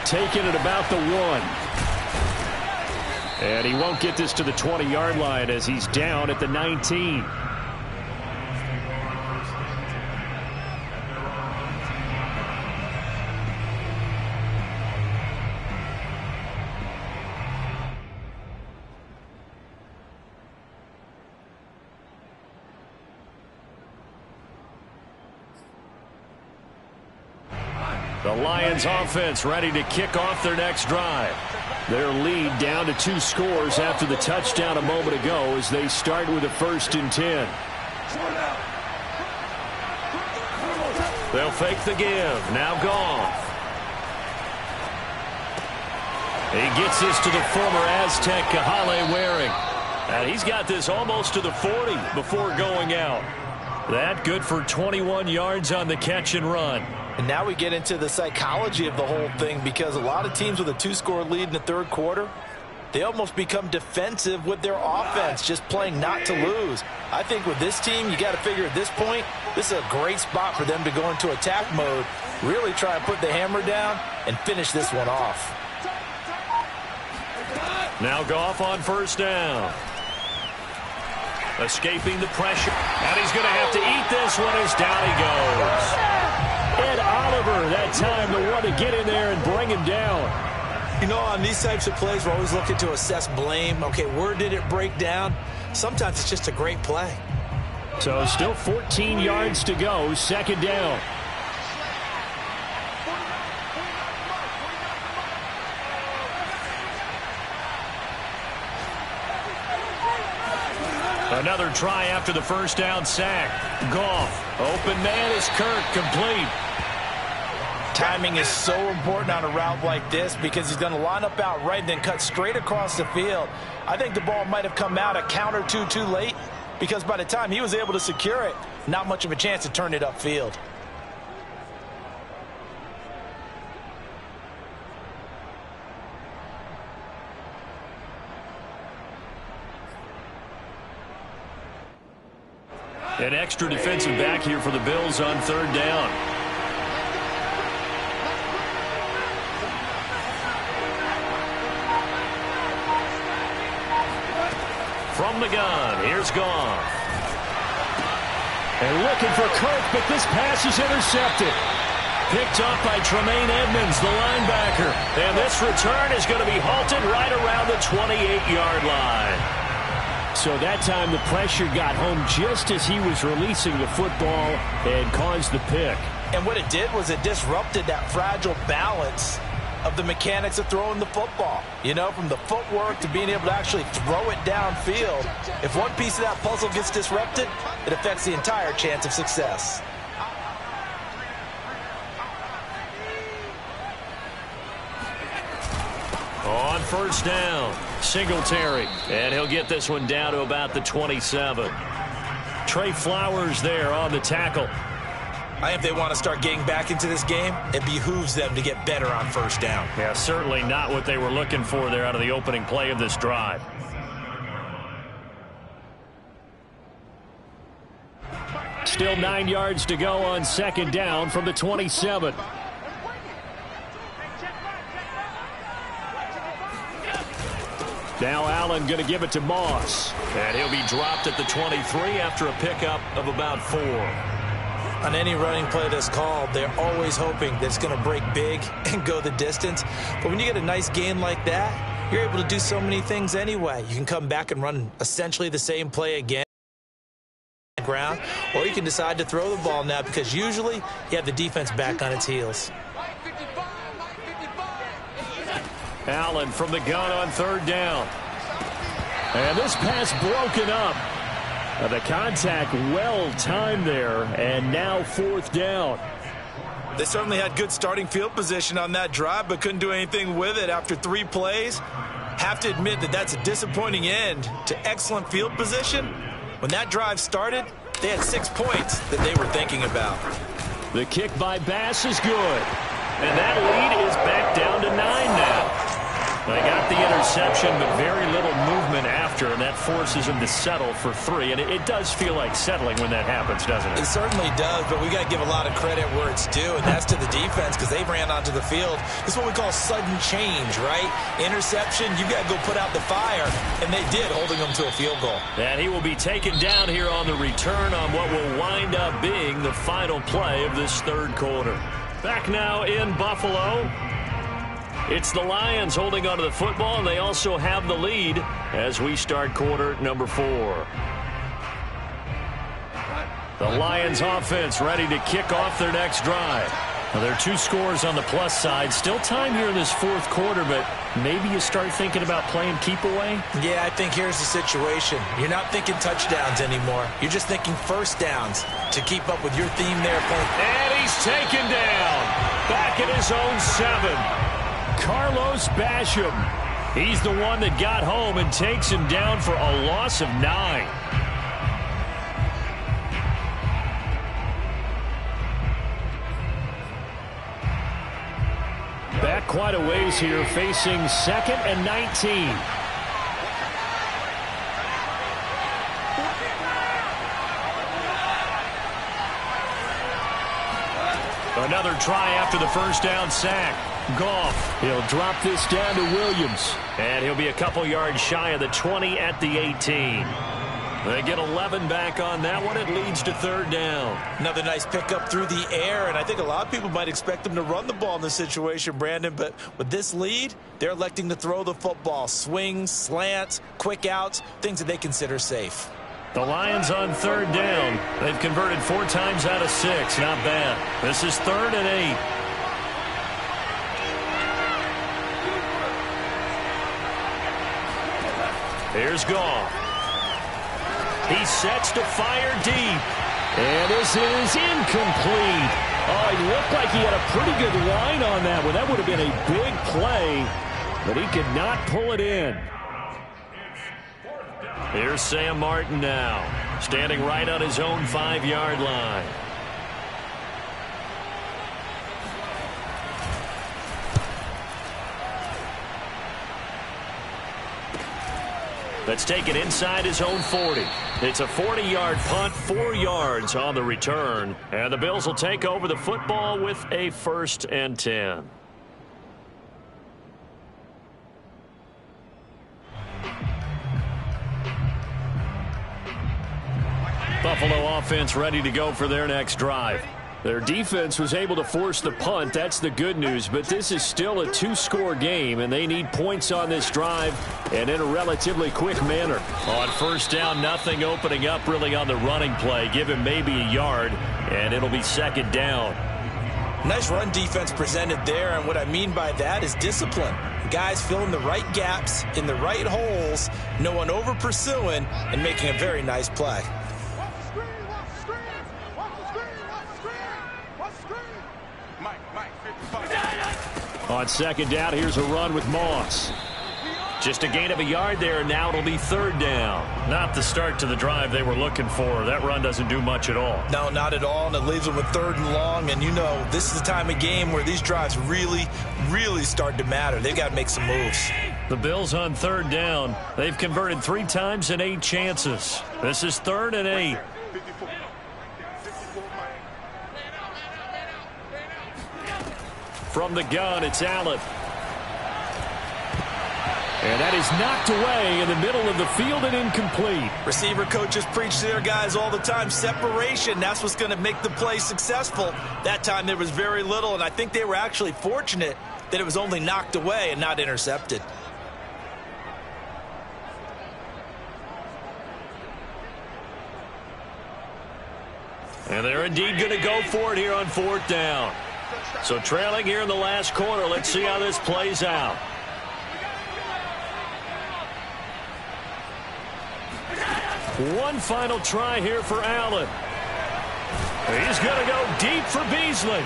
Taking it about the 1. And he won't get this to the 20-yard line as he's down at the 19. The Lions offense ready to kick off their next drive. Their lead down to 2 scores after the touchdown a moment ago as they start with a 1st and 10. They'll fake the give. Now Goff. He gets this to the former Aztec, Kahale Waring. And he's got this almost to the 40 before going out. That good for 21 yards on the catch and run. And now we get into the psychology of the whole thing, because a lot of teams with a 2-score lead in the 3rd quarter, they almost become defensive with their offense, just playing not to lose. I think with this team, you got to figure at this point, this is a great spot for them to go into attack mode, really try and put the hammer down and finish this one off. Now Goff on 1st down. Escaping the pressure. And he's going to have to eat this one as down he goes. Ed Oliver that time the one to get in there and bring him down. You know, on these types of plays, we're always looking to assess blame. Okay, where did it break down? Sometimes it's just a great play. So still 14 yards to go, 2nd down. Another try after the 1st down sack. Goff. Open man is Kirk, complete. Timing is so important on a route like this, because he's going to line up out right and then cut straight across the field. I think the ball might have come out a count or two too late, because by the time he was able to secure it, not much of a chance to turn it upfield. An extra defensive back here for the Bills on 3rd down. From the gun, here's Goff. And looking for Kirk, but this pass is intercepted. Picked up by Tremaine Edmonds, the linebacker. And this return is going to be halted right around the 28-yard line. So that time the pressure got home just as he was releasing the football and caused the pick. And what it did was it disrupted that fragile balance of the mechanics of throwing the football. You know, from the footwork to being able to actually throw it downfield. If one piece of that puzzle gets disrupted, it affects the entire chance of success. On first down, Singletary. And he'll get this one down to about the 27. Trey Flowers there on the tackle. I think if they want to start getting back into this game, it behooves them to get better on first down. Yeah, certainly not what they were looking for there out of the opening play of this drive. Still 9 yards to go on second down from the 27. Now Allen going to give it to Moss. And he'll be dropped at the 23 after a pickup of about 4. On any running play that's called, they're always hoping that it's going to break big and go the distance. But when you get a nice gain like that, you're able to do so many things anyway. You can come back and run essentially the same play again. Ground, or you can decide to throw the ball now because usually you have the defense back on its heels. Allen from the gun on third down. And this pass broken up. The contact well timed there, and now fourth down. They certainly had good starting field position on that drive, but couldn't do anything with it after 3 plays. Have to admit that that's a disappointing end to excellent field position. When that drive started, they had 6 points that they were thinking about. The kick by Bass is good. And that lead is back down to 9 now. They got the interception, but very little movement after, and that forces them to settle for 3. And it does feel like settling when that happens, doesn't it? It certainly does, but we got to give a lot of credit where it's due, and that's to the defense because they ran onto the field. This is what we call sudden change, right? Interception, you got to go put out the fire, and they did, holding them to a field goal. And he will be taken down here on the return on what will wind up being the final play of this third quarter. Back now in Buffalo. It's the Lions holding onto the football, and they also have the lead as we start quarter number 4. The Lions offense ready to kick off their next drive. Well, there are 2 scores on the plus side. Still time here in this fourth quarter, but maybe you start thinking about playing keep away? Yeah, I think here's the situation. You're not thinking touchdowns anymore. You're just thinking first downs to keep up with your theme there. And he's taken down. Back at his own 7. Carlos Basham. He's the one that got home and takes him down for a loss of 9. Back quite a ways here, facing 2nd and 19. Another try after the first down sack. Goff, he'll drop this down to Williams. And he'll be a couple yards shy of the 20 at the 18. They get 11 back on that one. It leads to third down. Another nice pickup through the air, and I think a lot of people might expect them to run the ball in this situation, Brandon, but with this lead, they're electing to throw the football. Swings, slants, quick outs, things that they consider safe. The Lions on third down. They've converted 4 times out of 6. Not bad. This is 3rd and 8. Here's Goff. He sets to fire deep. And this is incomplete. Oh, he looked like he had a pretty good line on that one. That would have been a big play, but he could not pull it in. Here's Sam Martin now, standing right on his own 5-yard line. Let's take it inside his own 40. It's a 40-yard punt, 4 yards on the return. And the Bills will take over the football with a 1st and 10. Buffalo offense ready to go for their next drive. Their defense was able to force the punt. That's the good news. But this is still a 2-score game, and they need points on this drive and in a relatively quick manner. On first down, nothing opening up really on the running play. Give him maybe a yard, and it'll be 2nd down. Nice run defense presented there, and what I mean by that is discipline. Guys filling the right gaps in the right holes, no one over pursuing, and making a very nice play. On second down, here's a run with Moss. Just a gain of a yard there, and now it'll be third down. Not the start to the drive they were looking for. That run doesn't do much at all. No, not at all, and it leaves them with third and long. And, you know, this is the time of game where these drives really, really start to matter. They've got to make some moves. The Bills on third down. They've converted 3 times in 8 chances. This is 3rd and 8. From the gun, it's Allen. And that is knocked away in the middle of the field and incomplete. Receiver coaches preach to their guys all the time. Separation, that's what's going to make the play successful. That time there was very little, and I think they were actually fortunate that it was only knocked away and not intercepted. And they're indeed going to go for it here on 4th down. So trailing here in the last quarter. Let's see how this plays out. One final try here for Allen. He's going to go deep for Beasley.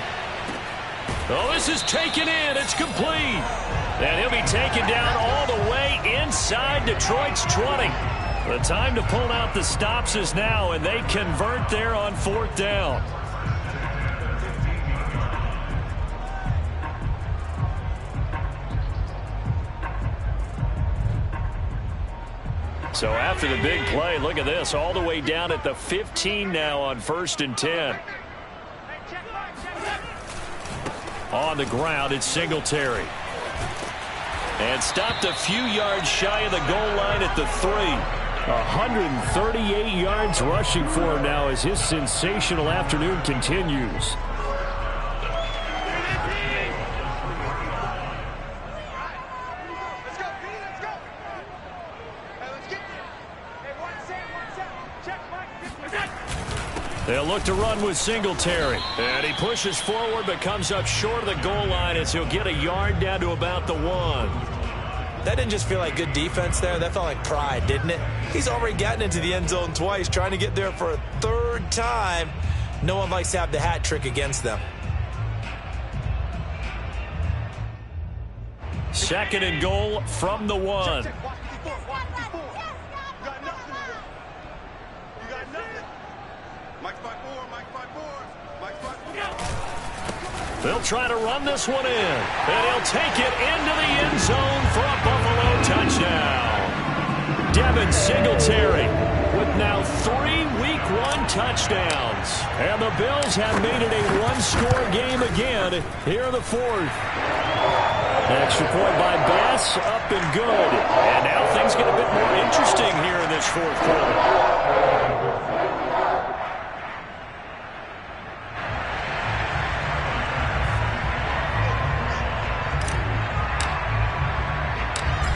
Oh, this is taken in. It's complete. And he'll be taken down all the way inside Detroit's 20. The time to pull out the stops is now, and they convert there on 4th down. So after the big play, look at this, all the way down at the 15 now on 1st and 10. On the ground, it's Singletary. And stopped a few yards shy of the goal line at the 3. 138 yards rushing for him now as his sensational afternoon continues. They'll look to run with Singletary. And he pushes forward but comes up short of the goal line as he'll get a yard down to about the 1. That didn't just feel like good defense there. That felt like pride, didn't it? He's already gotten into the end zone twice, trying to get there for a 3rd time. No one likes to have the hat trick against them. 2nd and goal from the 1. They'll try to run this one in, and he'll take it into the end zone for a Buffalo touchdown. Devin Singletary with now 3 Week 1 touchdowns. And the Bills have made it a 1-score game again here in the 4th. Extra point by Bass, up and good. And now things get a bit more interesting here in this 4th quarter.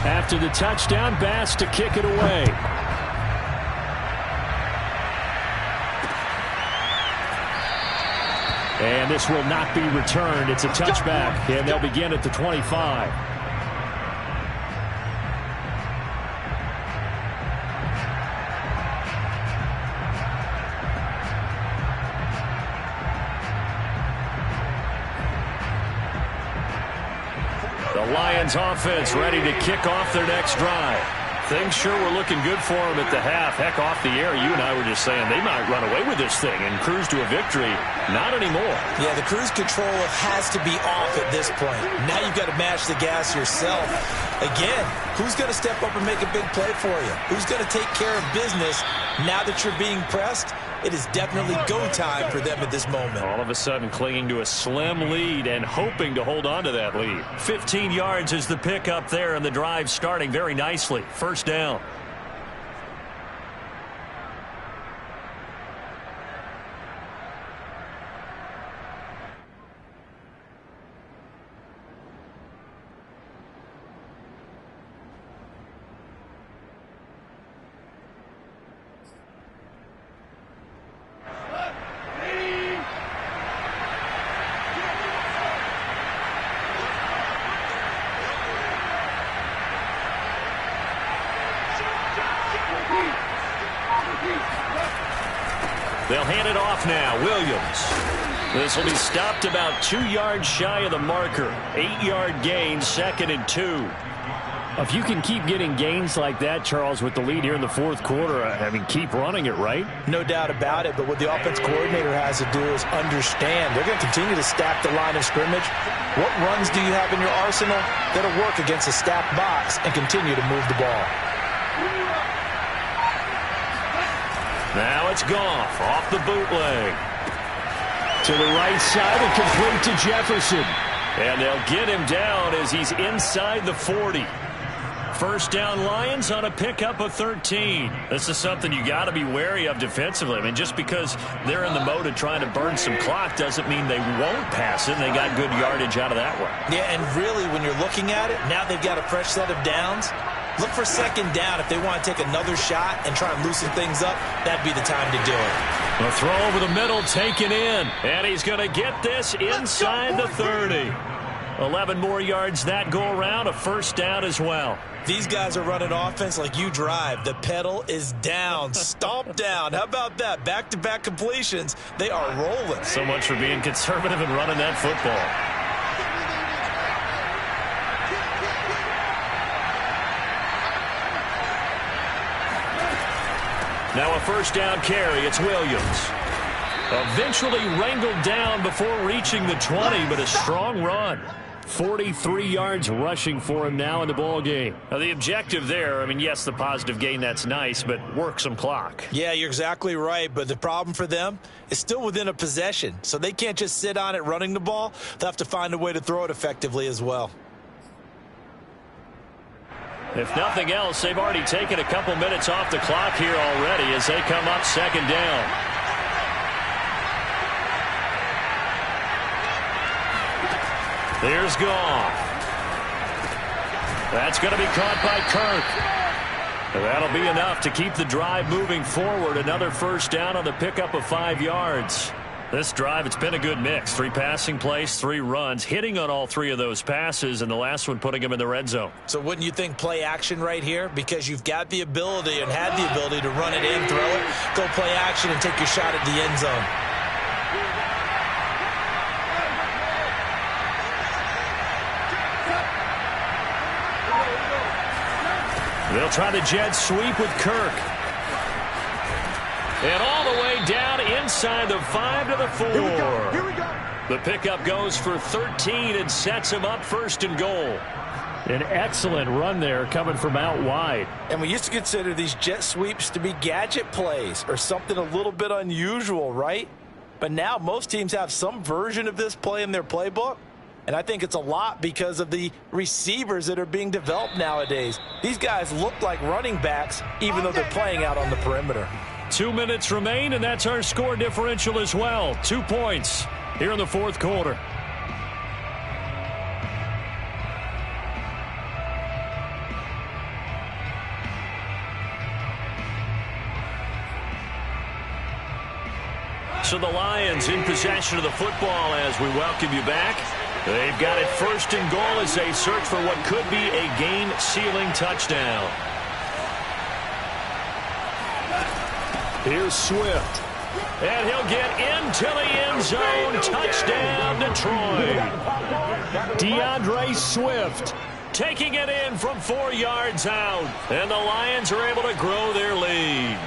After the touchdown, Bass to kick it away. And this will not be returned. It's a touchback, and they'll begin at the 25. The Lions offense ready to kick off their next drive. Things sure were looking good for them at the half. Heck, off the air, you and I were just saying they might run away with this thing and cruise to a victory. Not anymore. Yeah, the cruise control has to be off at this point. Now you've got to mash the gas yourself. Again, who's going to step up and make a big play for you? Who's going to take care of business now that you're being pressed? It is definitely go time for them at this moment. All of a sudden clinging to a slim lead and hoping to hold on to that lead. 15 yards is the pickup there, and the drive starting very nicely. 1st down. They'll hand it off now. Williams. This will be stopped about 2 yards shy of the marker. 8-yard gain, 2nd and 2. If you can keep getting gains like that, Charles, with the lead here in the fourth quarter, I mean, keep running it, right? No doubt about it, but what the offense coordinator has to do is understand. They're going to continue to stack the line of scrimmage. What runs do you have in your arsenal that'll work against a stacked box and continue to move the ball? Now it's Goff off the bootleg. To the right side and complete to Jefferson. And they'll get him down as he's inside the 40. First down Lions on a pickup of 13. This is something you got to be wary of defensively. I mean, just because they're in the mode of trying to burn some clock doesn't mean they won't pass it. They got good yardage out of that one. Yeah, and really when you're looking at it, now they've got a fresh set of downs. Look for second down. If they want to take another shot and try and loosen things up, that'd be the time to do it. A throw over the middle taken in. And he's going to get this inside the 30. 11 more yards that go around. A first down as well. These guys are running offense like you drive. The pedal is down, stomp down. How about that? Back-to-back completions. They are rolling. So much for being conservative and running that football. Now a first down carry. It's Williams. Eventually wrangled down before reaching the 20, but a strong run. 43 yards rushing for him now in the ball game. Now the objective there, I mean, yes, the positive gain, that's nice, but work some clock. Yeah, you're exactly right, but the problem for them is still within a possession, so they can't just sit on it running the ball. They'll have to find a way to throw it effectively as well. If nothing else, they've already taken a couple minutes off the clock here already as they come up second down. There's Goff. That's going to be caught by Kirk. That'll be enough to keep the drive moving forward. Another first down on the pickup of 5 yards. This drive, it's been a good mix. 3 passing plays, 3 runs, hitting on all 3 of those passes, and the last one putting him in the red zone. So wouldn't you think play action right here? Because you've got the ability and had the ability to run it in, throw it, go play action, and take your shot at the end zone. They'll try the jet sweep with Kirk. And all the way down inside the 5 to the 4. Here we go. The pickup goes for 13 and sets him up first and goal. An excellent run there coming from out wide. And we used to consider these jet sweeps to be gadget plays or something a little bit unusual, right? But now most teams have some version of this play in their playbook. And I think it's a lot because of the receivers that are being developed nowadays. These guys look like running backs, even though they're playing out on the perimeter. 2 minutes remain, and that's our score differential as well. 2 points here in the fourth quarter. So the Lions in possession of the football as we welcome you back. They've got it first and goal as they search for what could be a game-sealing touchdown. Here's Swift. And he'll get into the end zone. Touchdown, Detroit. DeAndre Swift taking it in from 4 yards out. And the Lions are able to grow their lead.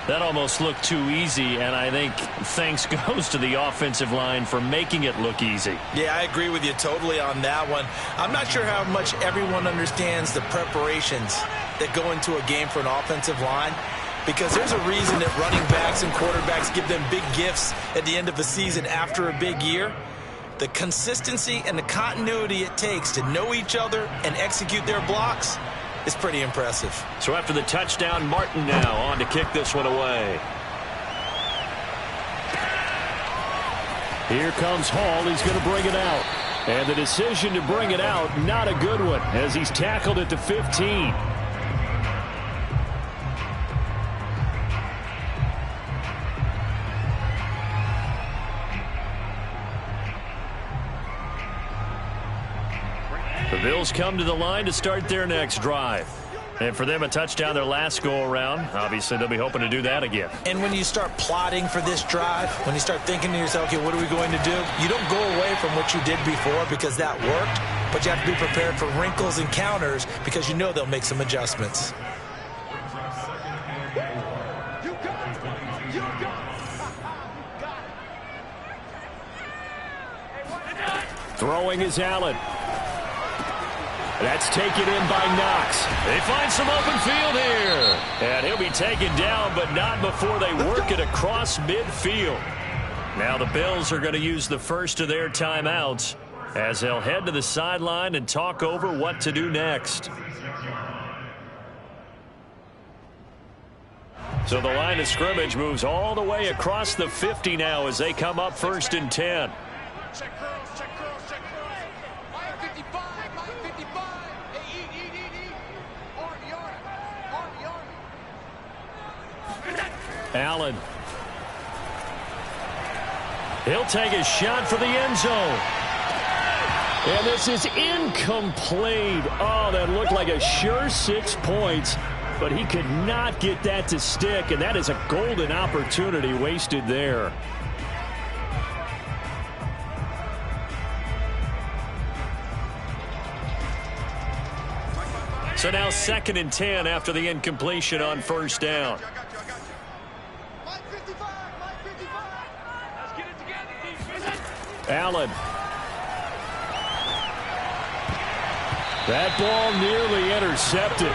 That almost looked too easy, and I think thanks goes to the offensive line for making it look easy. Yeah, I agree with you totally on that one. I'm not sure how much everyone understands the preparations that go into a game for an offensive line, because there's a reason that running backs and quarterbacks give them big gifts at the end of the season after a big year. The consistency and the continuity it takes to know each other and execute their blocks is pretty impressive. So after the touchdown, Martin now on to kick this one away. Here comes Hall. He's going to bring it out. And the decision to bring it out, not a good one, as he's tackled at the 15. The Bills come to the line to start their next drive. And for them, a touchdown their last go-around. Obviously, they'll be hoping to do that again. And when you start plotting for this drive, when you start thinking to yourself, okay, what are we going to do? You don't go away from what you did before because that worked, but you have to be prepared for wrinkles and counters because you know they'll make some adjustments. Throwing is Allen. That's taken in by Knox. They find some open field here. And he'll be taken down, but not before they work it across midfield. Now the Bills are going to use the first of their timeouts as they'll head to the sideline and talk over what to do next. So the line of scrimmage moves all the way across the 50 now as they come up 1st and 10. Check curls, check curls, check curls. Line 55, line 55. Hey, eat. Army. Allen. He'll take a shot for the end zone. And this is incomplete. Oh, that looked like a sure 6 points, but he could not get that to stick, and that is a golden opportunity wasted there. So now 2nd and 10 after the incompletion on 1st down. Line 55, line 55. Let's get it together, defense. Allen. That ball nearly intercepted.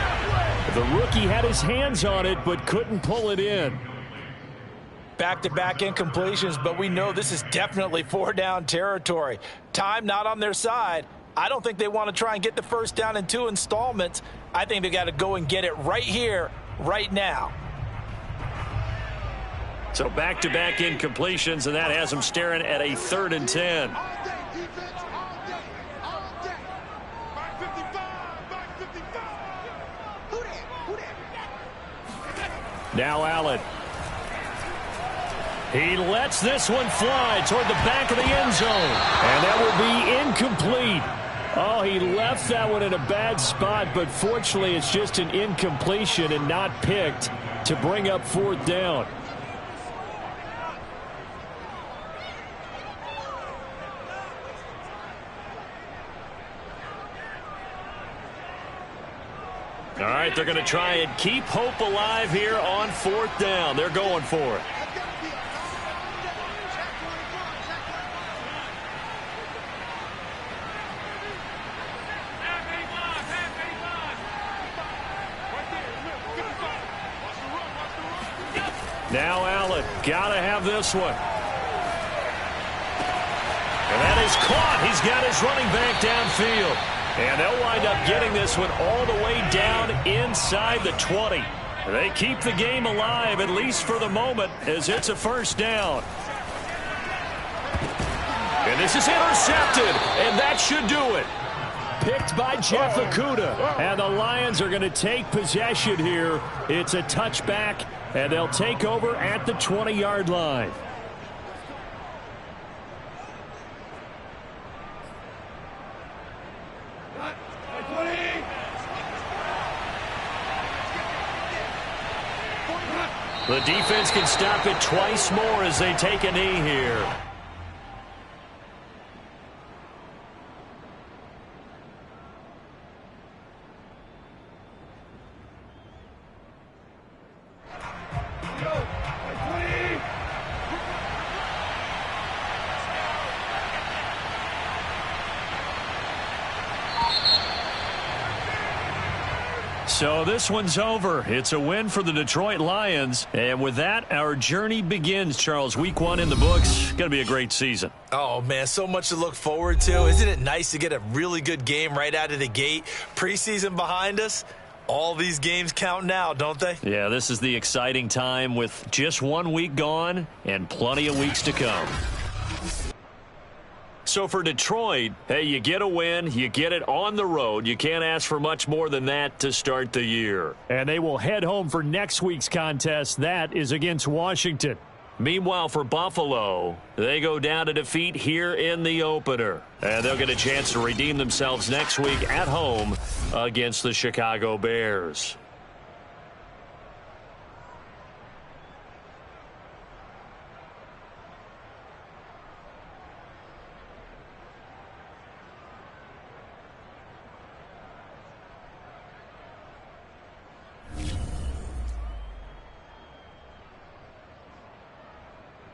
The rookie had his hands on it but couldn't pull it in. Back-to-back incompletions, but we know this is definitely 4-down territory. Time not on their side. I don't think they want to try and get the first down in 2 installments. I think they got to go and get it right here, right now. So back-to-back incompletions, and that has them staring at a 3rd and 10. All day, defense, all day. Line 55, line 55. Who that? Now Allen. He lets this one fly toward the back of the end zone. And that will be incomplete. Oh, he left that one in a bad spot, but fortunately it's just an incompletion and not picked to bring up 4th down. All right, they're going to try and keep hope alive here on 4th down. They're going for it. Now Allen, gotta have this one. And that is caught. He's got his running back downfield. And they'll wind up getting this one all the way down inside the 20. They keep the game alive, at least for the moment, as it's a 1st down. And this is intercepted, and that should do it. Picked by Jeff Okudah. And the Lions are going to take possession here. It's a touchback, and they'll take over at the 20-yard line. The defense can stop it twice more as they take a knee here. So this one's over. It's a win for the Detroit Lions. And with that, our journey begins, Charles. Week 1 in the books. Going to be a great season. Oh, man, so much to look forward to. Isn't it nice to get a really good game right out of the gate? Preseason behind us. All these games count now, don't they? Yeah, this is the exciting time with just 1 week gone and plenty of weeks to come. So for Detroit, hey, you get a win, you get it on the road. You can't ask for much more than that to start the year. And they will head home for next week's contest. That is against Washington. Meanwhile, for Buffalo, they go down to defeat here in the opener. And they'll get a chance to redeem themselves next week at home against the Chicago Bears.